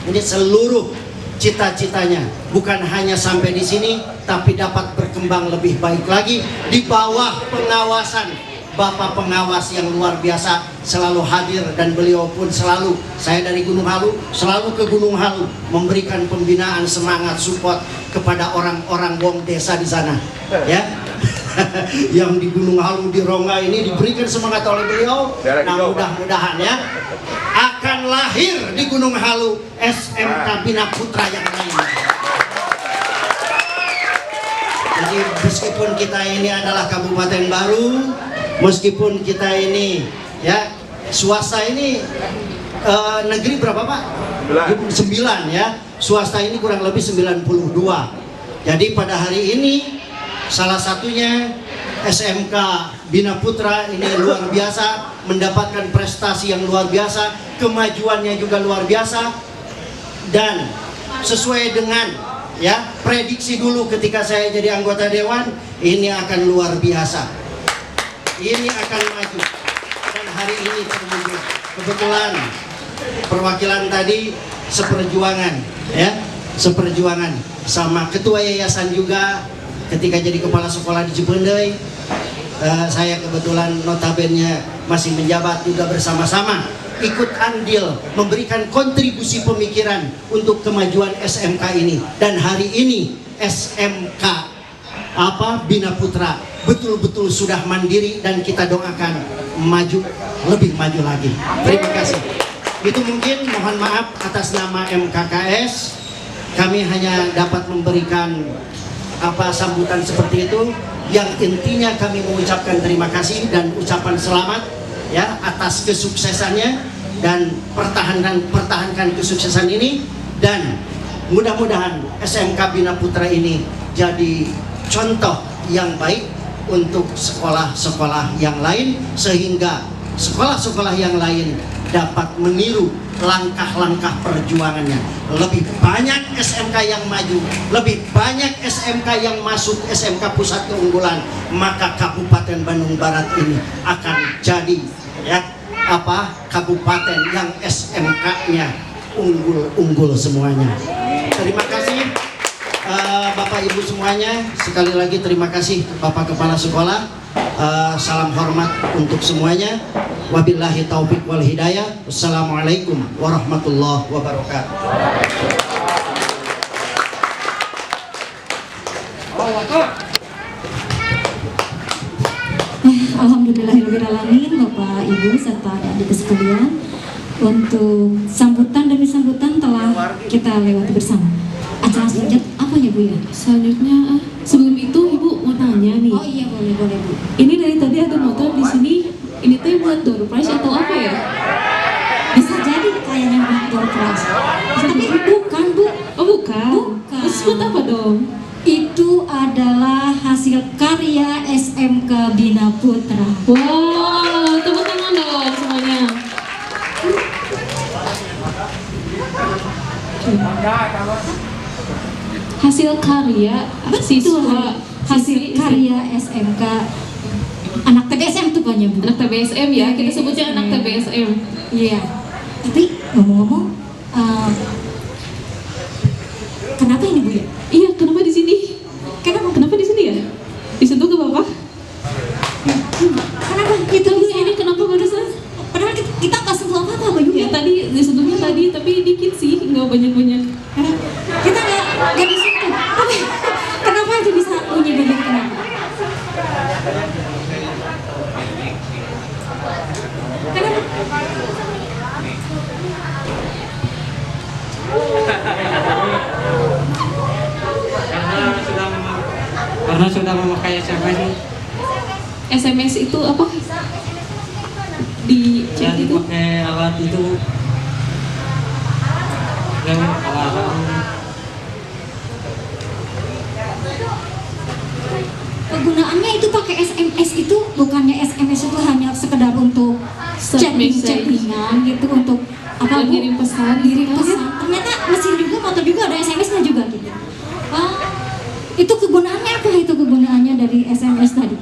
ini seluruh cita-citanya bukan hanya sampai di sini, tapi dapat berkembang lebih baik lagi di bawah pengawasan Bapak pengawas yang luar biasa selalu hadir, dan beliau pun selalu, saya dari Gunung Halu selalu ke Gunung Halu memberikan pembinaan, semangat, support kepada orang-orang wong desa di sana ya. Yang di Gunung Halu, di Rongga ini diberikan semangat oleh beliau. Nah, mudah-mudahan ya akan lahir di Gunung Halu SMK Bina Putra yang lain. Jadi meskipun kita ini adalah kabupaten baru, meskipun kita ini ya swasta ini negeri berapa Pak? 9 ya, swasta ini kurang lebih 92. Jadi pada hari ini salah satunya SMK Bina Putra ini luar biasa, mendapatkan prestasi yang luar biasa, kemajuannya juga luar biasa, dan sesuai dengan ya prediksi dulu ketika saya jadi anggota dewan, ini akan luar biasa, ini akan maju, dan hari ini terwujud. Kebetulan perwakilan tadi seperjuangan ya, seperjuangan sama ketua yayasan juga. Ketika jadi kepala sekolah di Cipendei, saya kebetulan notabene masih menjabat juga, bersama-sama ikut andil memberikan kontribusi pemikiran untuk kemajuan SMK ini. Dan hari ini SMK Bina Putra betul-betul sudah mandiri, dan kita doakan maju, lebih maju lagi. Terima kasih. Itu mungkin, mohon maaf atas nama MKKS, kami hanya dapat memberikan sambutan seperti itu. Yang intinya kami mengucapkan terima kasih dan ucapan selamat ya atas kesuksesannya, dan pertahankan kesuksesan ini, dan mudah-mudahan SMK Bina Putra ini jadi contoh yang baik untuk sekolah-sekolah yang lain, sehingga sekolah-sekolah yang lain dapat meniru langkah-langkah perjuangannya. Lebih banyak SMK yang maju, lebih banyak SMK yang masuk SMK Pusat Keunggulan, maka Kabupaten Bandung Barat ini akan jadi ya kabupaten yang SMK-nya unggul semuanya. Terima kasih Bapak Ibu semuanya. Sekali lagi terima kasih Bapak Kepala Sekolah. Salam hormat untuk semuanya. Wabillahi taufik wal hidayah. Wassalamualaikum warahmatullahi wabarakatuh. Alhamdulillahirrahmanirrahim, Bapak Ibu serta adik-adik sekalian. Untuk sambutan demi sambutan telah kita lewati bersama. Acara selanjutnya apa ya Bu ya? Selanjutnya sebelum itu Ibu mau tanya nih. Oh iya, boleh Bu. Ini dari tadi ada motor di sini. Ini tuh buat door prize atau apa ya? Bisa jadi kayaknya buat door prize. Tapi bukan Bu. Oh bukan. Bukan. Terus buat apa dong? Itu adalah hasil karya SM SMK Bina Putra. Wow, tepuk tangan dong semuanya. Hasil karya siswa, Hasil karya SMK anak TBSM tuh banyak Bu. anak TBSM ya, kita sebutnya anak TBSM. Iya. Tapi ngomong-ngomong, kenapa ini Bu ya? Iya, kenapa di sini? Kenapa di sini ya? Disentuh ke Bapak? Kenapa itu Bu? Ini kenapa barusan? Padahal kita nggak sentuh apa-apa Bu Ya tadi disentuhnya tadi, tapi dikit sih, nggak banyak-banyak. Kita nggak disentuh. Tapi kenapa itu bisa bunyi begitu? Kenapa? Karena sudah memakai SMS SMS itu apa? Di chat itu? pakai alat itu alarm. Kegunaannya itu pakai SMS itu bukannya SMS itu hanya sekedar untuk chattingan gitu, untuk apa Bu? Kirim pesan. Ternyata mesin juga, motor juga ada SMS-nya juga gitu. Itu kegunaannya apa, itu kegunaannya dari SMS tadi?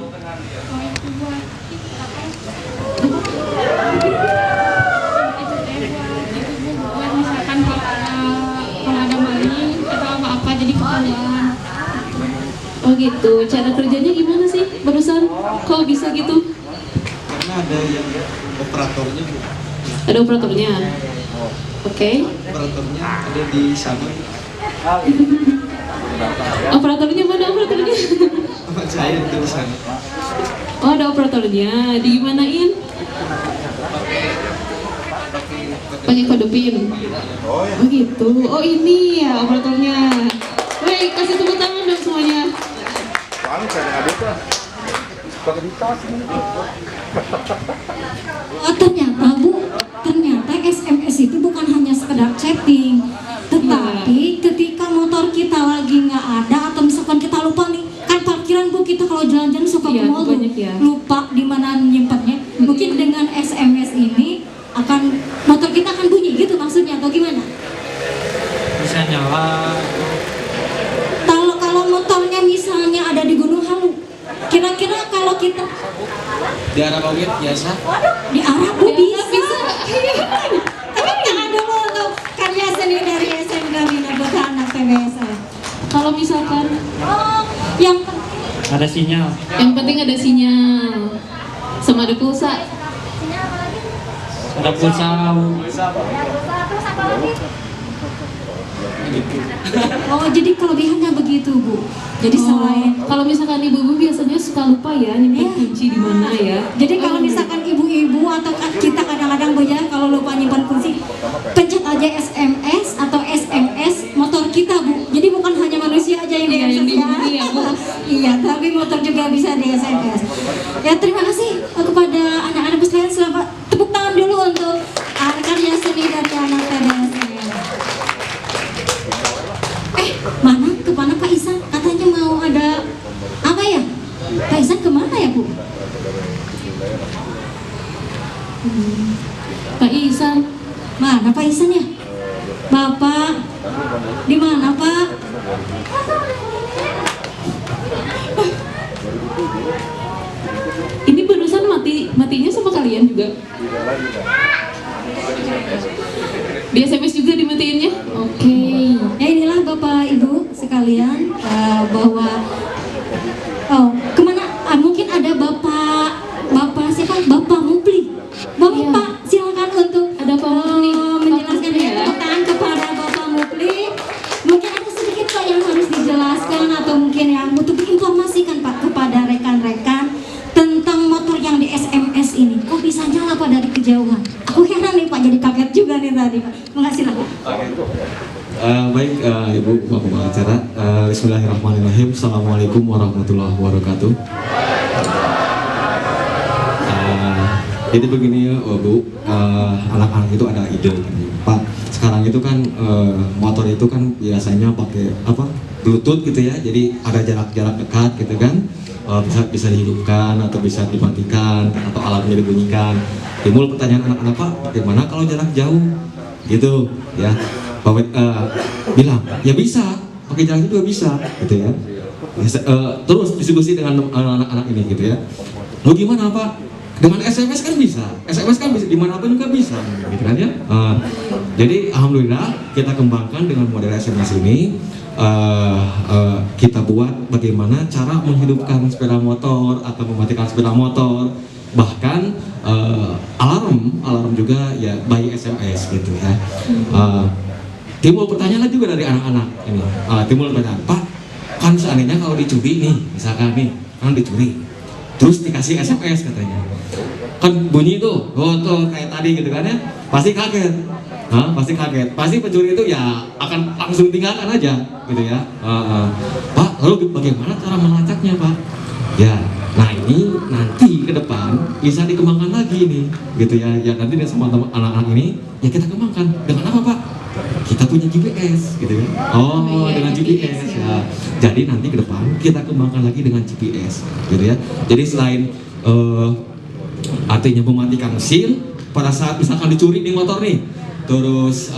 Misalkan kalau ada maling atau apa-apa jadi ketahuan. Oh gitu, cara kerjanya gimana sih barusan? Kok bisa gitu? Karena ada yang operatornya Bu. Ada operatornya. Oke. Operatornya ada di sana. Operatornya mana operatornya? Saya di sana. Oh, ada operatornya. Digimanain? Pakai kode PIN. Oh gitu. Oh ini ya operatornya. Baik, kasih tepuk tangan dong semuanya. Oh ternyata Bu, ternyata SMS itu bukan hanya sekedar chatting, tetapi ketika motor kita lagi nggak ada atau misalkan kita lupa nih, kan parkiran Bu, kita kalau jalan-jalan suka Iya, ke mall Bu, banyak ya. lupa di mana nyimpannya. Mungkin dengan SMS ini akan motor kita akan bunyi gitu maksudnya atau gimana? Bisa nyala. Kalau motornya misalnya ada di Gunung Halu, kira-kira kalau kita Di arah bawit biasa. di arah Bu bisa. Tapi jangan dulu untuk karya seni dari SMK Bina Putra anak TBSM. Kalau misalkan Yang Ada sinyal. yang penting ada sinyal sama ada pulsa. Ada pulsa. oh jadi kelebihannya begitu Bu. Jadi selain Kalau misalkan ibu-ibu biasanya suka lupa ya nyimpen Iya. kunci di mana ya. jadi kalau misalkan ibu-ibu atau kita kadang-kadang Bu ya, kalau lupa nyimpan kunci, pencet aja SMS atau SMS motor kita Bu. Jadi bukan hanya manusia aja yang Iya, yang di-SMS dihubungi ya, Bu. Iya, tapi motor juga bisa di SMS. Ya terima kasih kepada anak-anak sekalian. Selamat tepuk tangan dulu untuk karya seni dari anak TBSM. Kemana Pak Isan? Katanya mau ada apa ya? Pak Isan kemana ya Bu? Pak Isan, Mana Pak Isan ya? Bapak, di mana Pak? ini barusan matinya sama kalian juga? Di SMS juga dimatiinnya? Oke. Ya inilah Bapak Ibu sekalian, bahwa kemana? Mungkin ada Bapak siapa? Bapak Mupli. Bapak silakan untuk Ada Pak Mupli. menjelaskan ya. tepuk tangan kepada Bapak Mupli. Mungkin ada sedikit Pak yang harus dijelaskan atau mungkin yang butuh diinformasikan Pak kepada rekan-rekan tentang motor yang di SMS ini. Kok bisa nyala Pak dari kejauhan? Aku heran nih Pak, jadi kaget juga nih tadi Pak. Makasih lah. Baik Ibu Bapak pengacara, Bismillahirrahmanirrahim. Assalamualaikum warahmatullahi wabarakatuh. Jadi begini ya Bu, anak-anak itu ada ide Pak. Sekarang itu kan motor itu kan biasanya pakai apa? Bluetooth gitu ya. Jadi ada jarak-jarak dekat gitu kan. bisa dihidupkan atau bisa dimatikan atau alatnya dibunyikan. Timbul pertanyaan anak-anak, Pak, bagaimana kalau jarak jauh? Gitu ya. Bapak bilang, ya bisa, pakai jarak juga bisa, gitu ya. Terus diskusi dengan anak-anak ini gitu ya. Lo gimana Pak? Dengan SMS kan bisa, SMS kan bisa dimanapun juga bisa, gitu kan ya. Jadi alhamdulillah kita kembangkan dengan model SMS ini. Kita buat bagaimana cara menghidupkan sepeda motor atau mematikan sepeda motor, bahkan alarm juga ya by SMS gitu ya. Timbul pertanyaan juga dari anak-anak ini. Timbul pertanyaan, Pak, kan seandainya kalau dicuri nih, misalkan nih, kan dicuri, terus dikasih SMS katanya, kan bunyi tuh, tuh kayak tadi gitu kan ya, pasti kaget. Pasti kaget. Pasti pencuri itu ya akan langsung tinggalkan aja, gitu ya. Pak, lalu bagaimana cara melacaknya, Pak? Ya, nah ini nanti ke depan bisa dikembangkan lagi nih, gitu ya. Ya nanti sama anak-anak ini ya kita kembangkan dengan apa, Pak? Kita punya GPS, gitu ya. Dengan GPS ya. Jadi nanti ke depan kita kembangkan lagi dengan GPS, gitu ya. Jadi selain artinya mematikan mesin pada saat misalkan dicuri di motor nih, terus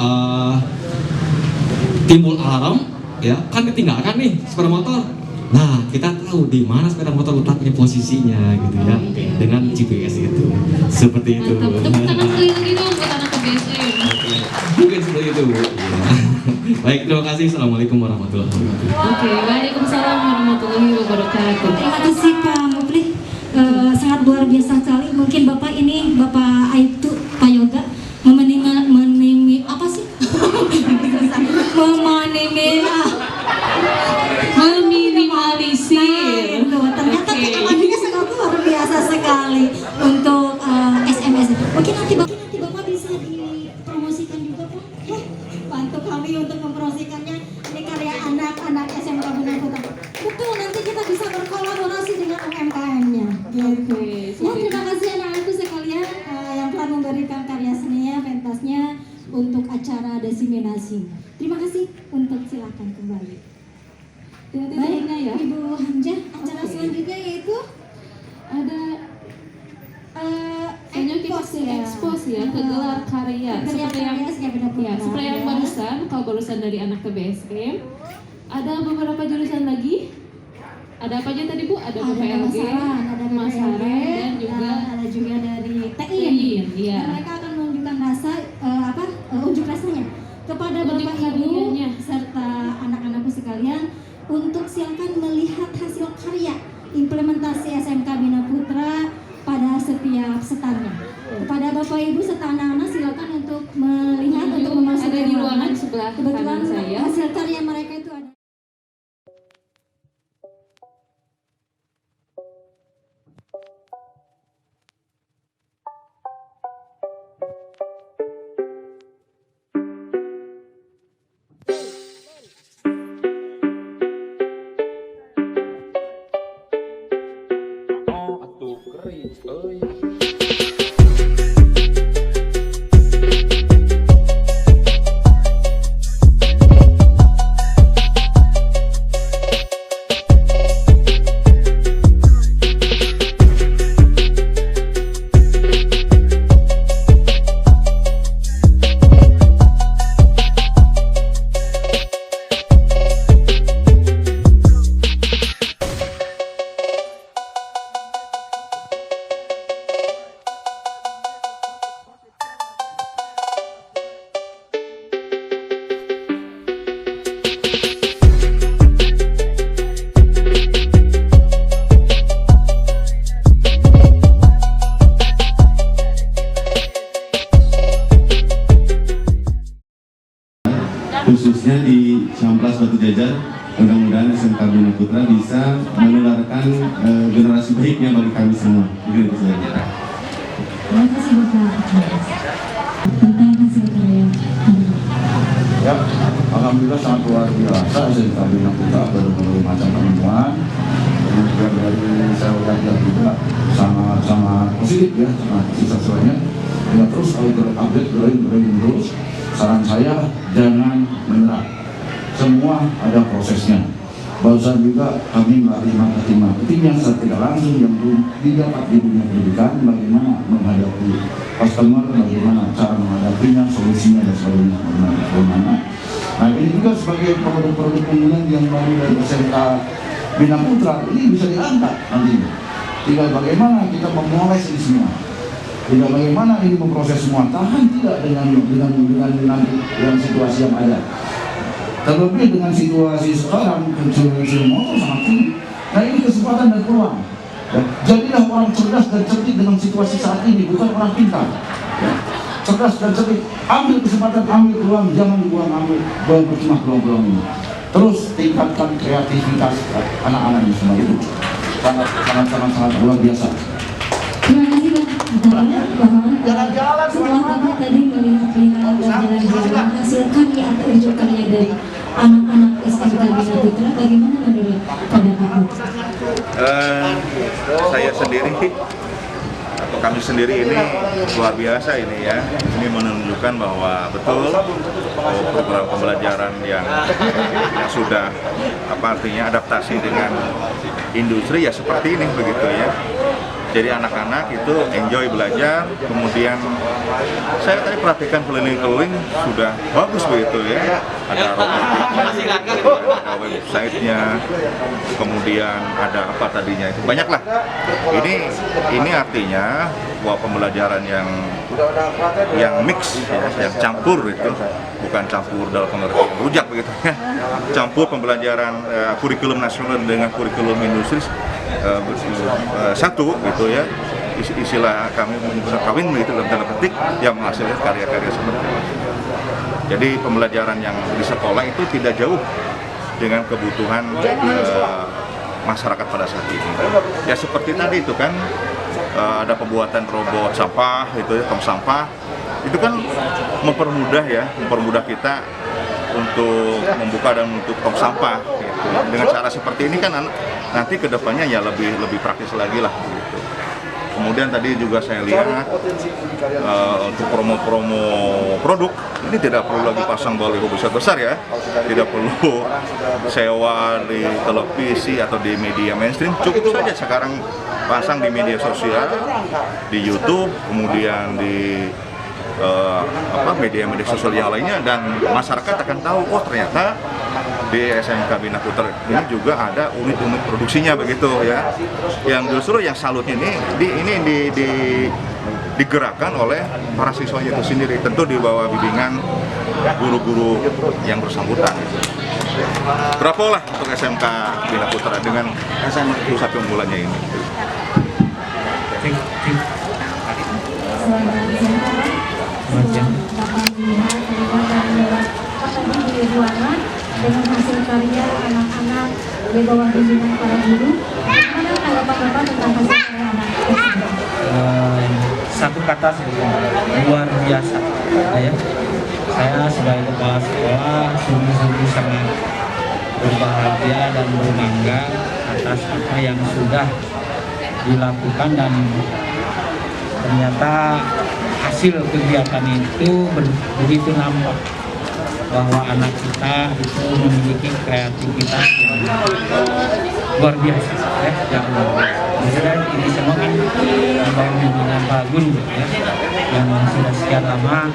timbul alarm, ya kan ditinggalkan nih sepeda motor. Nah kita tahu di mana sepeda motor letaknya posisinya, gitu ya, dengan GPS itu. Seperti itu. Tepuk tangan sekali lagi dong buat anak BSM. Mungkin seperti itu, Bu. Baik, terima kasih. Assalamualaikum warahmatullahi wabarakatuh. Oke, waalaikumsalam warahmatullahi wabarakatuh. Terima kasih Pak Mufli. Sangat luar biasa sekali. Mungkin Bapak ini, Bapak Aibtu, Pak Yoga, meminimalisir. Ternyata pengalamannya sangat luar biasa sekali untuk SMS. Mungkin nanti Bapak bisa dipromosikan juga, Pak. Bantu kami untuk mempromosikannya. Ini karya anak-anak SMK Bina Putra. Betul, nanti kita bisa berkolaborasi dengan UMKM-nya. Gitu. Ya, terima kasih anak-anakku sekalian yang telah memberikan karya seninya, pentasnya untuk acara diseminasi. Terima kasih untuk silakan kembali. Baik, ya. Ibu Hamzah, acara selanjutnya yaitu Ada kayaknya kita expose ya ke gelar karya seperti yang barusan, kalau barusan dari anak TBSM. Ada beberapa jurusan lagi. Ada apa aja tadi Bu? Ada PPLG, ada Masaran, dan juga ada juga dari TI. Iya. Dan mereka akan menunjukkan unjuk rasanya kepada Bapak Ibu serta anak-anakku sekalian untuk silakan melihat hasil karya implementasi SMK Bina Putra pada setiap standnya. Kepada Bapak Ibu serta anak-anak silakan untuk melihat untuk memasuki ada di ruangan sebelah kebetulan kanan saya. hasil karya mereka itu ada. khususnya di Samplas Batu Jajar. Mudah-mudahan SMK Bina Putra bisa menularkan generasi baiknya bagi kami semua. Itu saja. Terima kasih Bapak. Tentang hasil karya. Ya, alhamdulillah sangat luar biasa SMK Bina Putra berbagai macam temuan. Kemudian dari saya lihat juga sangat positif ya, sangat sesuainya. Ya terus update terus. Saran saya jangan menyerah. Semua ada prosesnya. barusan juga kami melalui marketing yang tidak langsung yang belum didapat di dunia pendidikan, bagaimana menghadapi customer, bagaimana cara menghadapinya, solusinya dan sebagainya. Nah ini juga sebagai produk-produk unggulan yang baru dari SMK Bina Putra ini bisa diangkat nantinya. Tinggal bagaimana kita memoles ini semua. Tinggal bagaimana ini memproses semua. Tahan tidak dengan situasi yang ada. Terlebih dengan situasi sekarang kecil-kecil motor sangat tinggi. Nah ini kesempatan dan peluang. Ya, jadilah orang cerdas dan cerdik dengan situasi saat ini, bukan orang pintar. Ya, cerdas dan cerdik. Ambil kesempatan, ambil peluang, jangan dibuang, ambil percuma peluang-peluang ini. Terus tingkatkan kreativitas anak-anak ini semua itu sangat luar biasa. Terima kasih Pak. Jalan-jalan setelah Bapak tadi melihat dan jalan-jalan hasil karya atau unsur karya dari anak-anak SMK Bina Putra, bagaimana menurut Bapak? Saya sendiri atau kami sendiri ini luar biasa ini ya. Ini menunjukkan bahwa betul program pembelajaran yang sudah artinya adaptasi dengan industri ya seperti ini begitu ya. Jadi anak-anak itu enjoy belajar, kemudian saya tadi perhatikan keliling-keliling sudah bagus begitu ya. Ada robotik, ada websitenya, kemudian ada apa tadinya itu banyak lah. Ini artinya bahwa pembelajaran yang mix ya, yang campur itu bukan campur dalam pengertian rujak begitu ya. Campur pembelajaran kurikulum nasional dengan kurikulum industri satu gitu ya, istilah kami kawin begitu dalam tanda petik yang menghasilkan karya-karya seperti itu. Jadi pembelajaran yang di sekolah itu tidak jauh dengan kebutuhan masyarakat pada saat ini. Ya seperti tadi itu kan ada pembuatan robot sampah itu ya, tong sampah itu kan mempermudah kita untuk membuka dan menutup tong sampah gitu. Dengan cara seperti ini kan nanti kedepannya ya lebih praktis lagi lah gitu. Kemudian tadi juga saya lihat untuk promo-promo produk ini tidak perlu lagi pasang baliho besar-besar ya, tidak perlu sewa di televisi atau di media mainstream, cukup saja sekarang pasang di media sosial, di YouTube, kemudian di media-media sosial yang lainnya, dan masyarakat akan tahu oh ternyata di SMK Bina Putra ini juga ada unit-unit produksinya begitu ya. Yang justru yang salutnya ini digerakkan oleh para siswanya itu sendiri, tentu di bawah bimbingan guru-guru yang bersangkutan. Bravo lah untuk SMK Bina Putra dengan pusat keunggulannya ini. Bapak melihat tadi di ruangan dengan hasil karya anak-anak di bawah bimbingan para guru, bagaimana tanggapan Bapak tentang hasil karya anak-anak? Satu kata saja, luar biasa ya. Saya sebagai kepala sekolah sungguh-sungguh sangat berbahagia dan berbangga atas apa yang sudah dilakukan, dan ternyata hasil kegiatan itu begitu nampak bahwa anak kita itu memiliki kreativitas yang luar biasa ya, yang misalnya ini semua kan bawah bimbingan Pak Guru ya, yang sudah sekian lama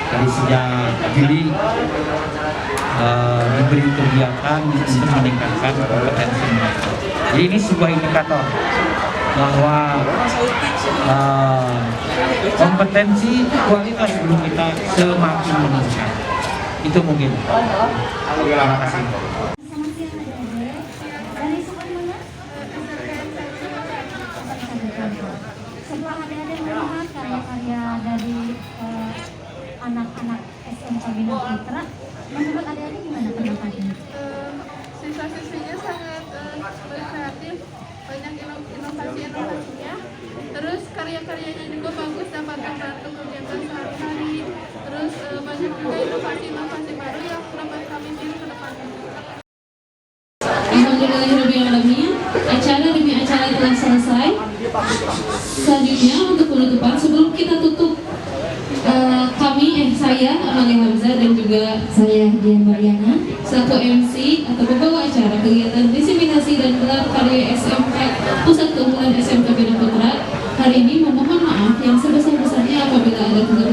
dari sejak Juli diberi kegiatan untuk meningkatkan kompetensi mereka. Jadi ini sebuah indikator bahwa kompetensi kualitas guru kita semakin meningkat. Itu mungkin. Terima kasih. Setelah adik-adik melihat karya-karya dari anak-anak SMK Bina Putra, menurut adik-adik gimana pendapatnya? Siswa-siswinya sangat kreatif, banyak inovasi-inovasinya. Terus karya-karyanya juga bagus, dapat membantu kegiatan sehari-hari. Terus banyak juga inovasi-inovasi baru yang dapat kami tiru ke depannya. Alhamdulillahirrahmanirrahim. Acara demi acara telah selesai. Selanjutnya untuk penutupan, sebelum kita tutup, saya Saya Amalia Hamzah dan juga Saya Dian Mariana, satu MC atau pembawa acara kegiatan diseminasi dan gelar karya SMK Pusat Keunggulan SMK Bina Putra. Hari ini memohon maaf yang sebesar-besarnya apabila ada kekurangan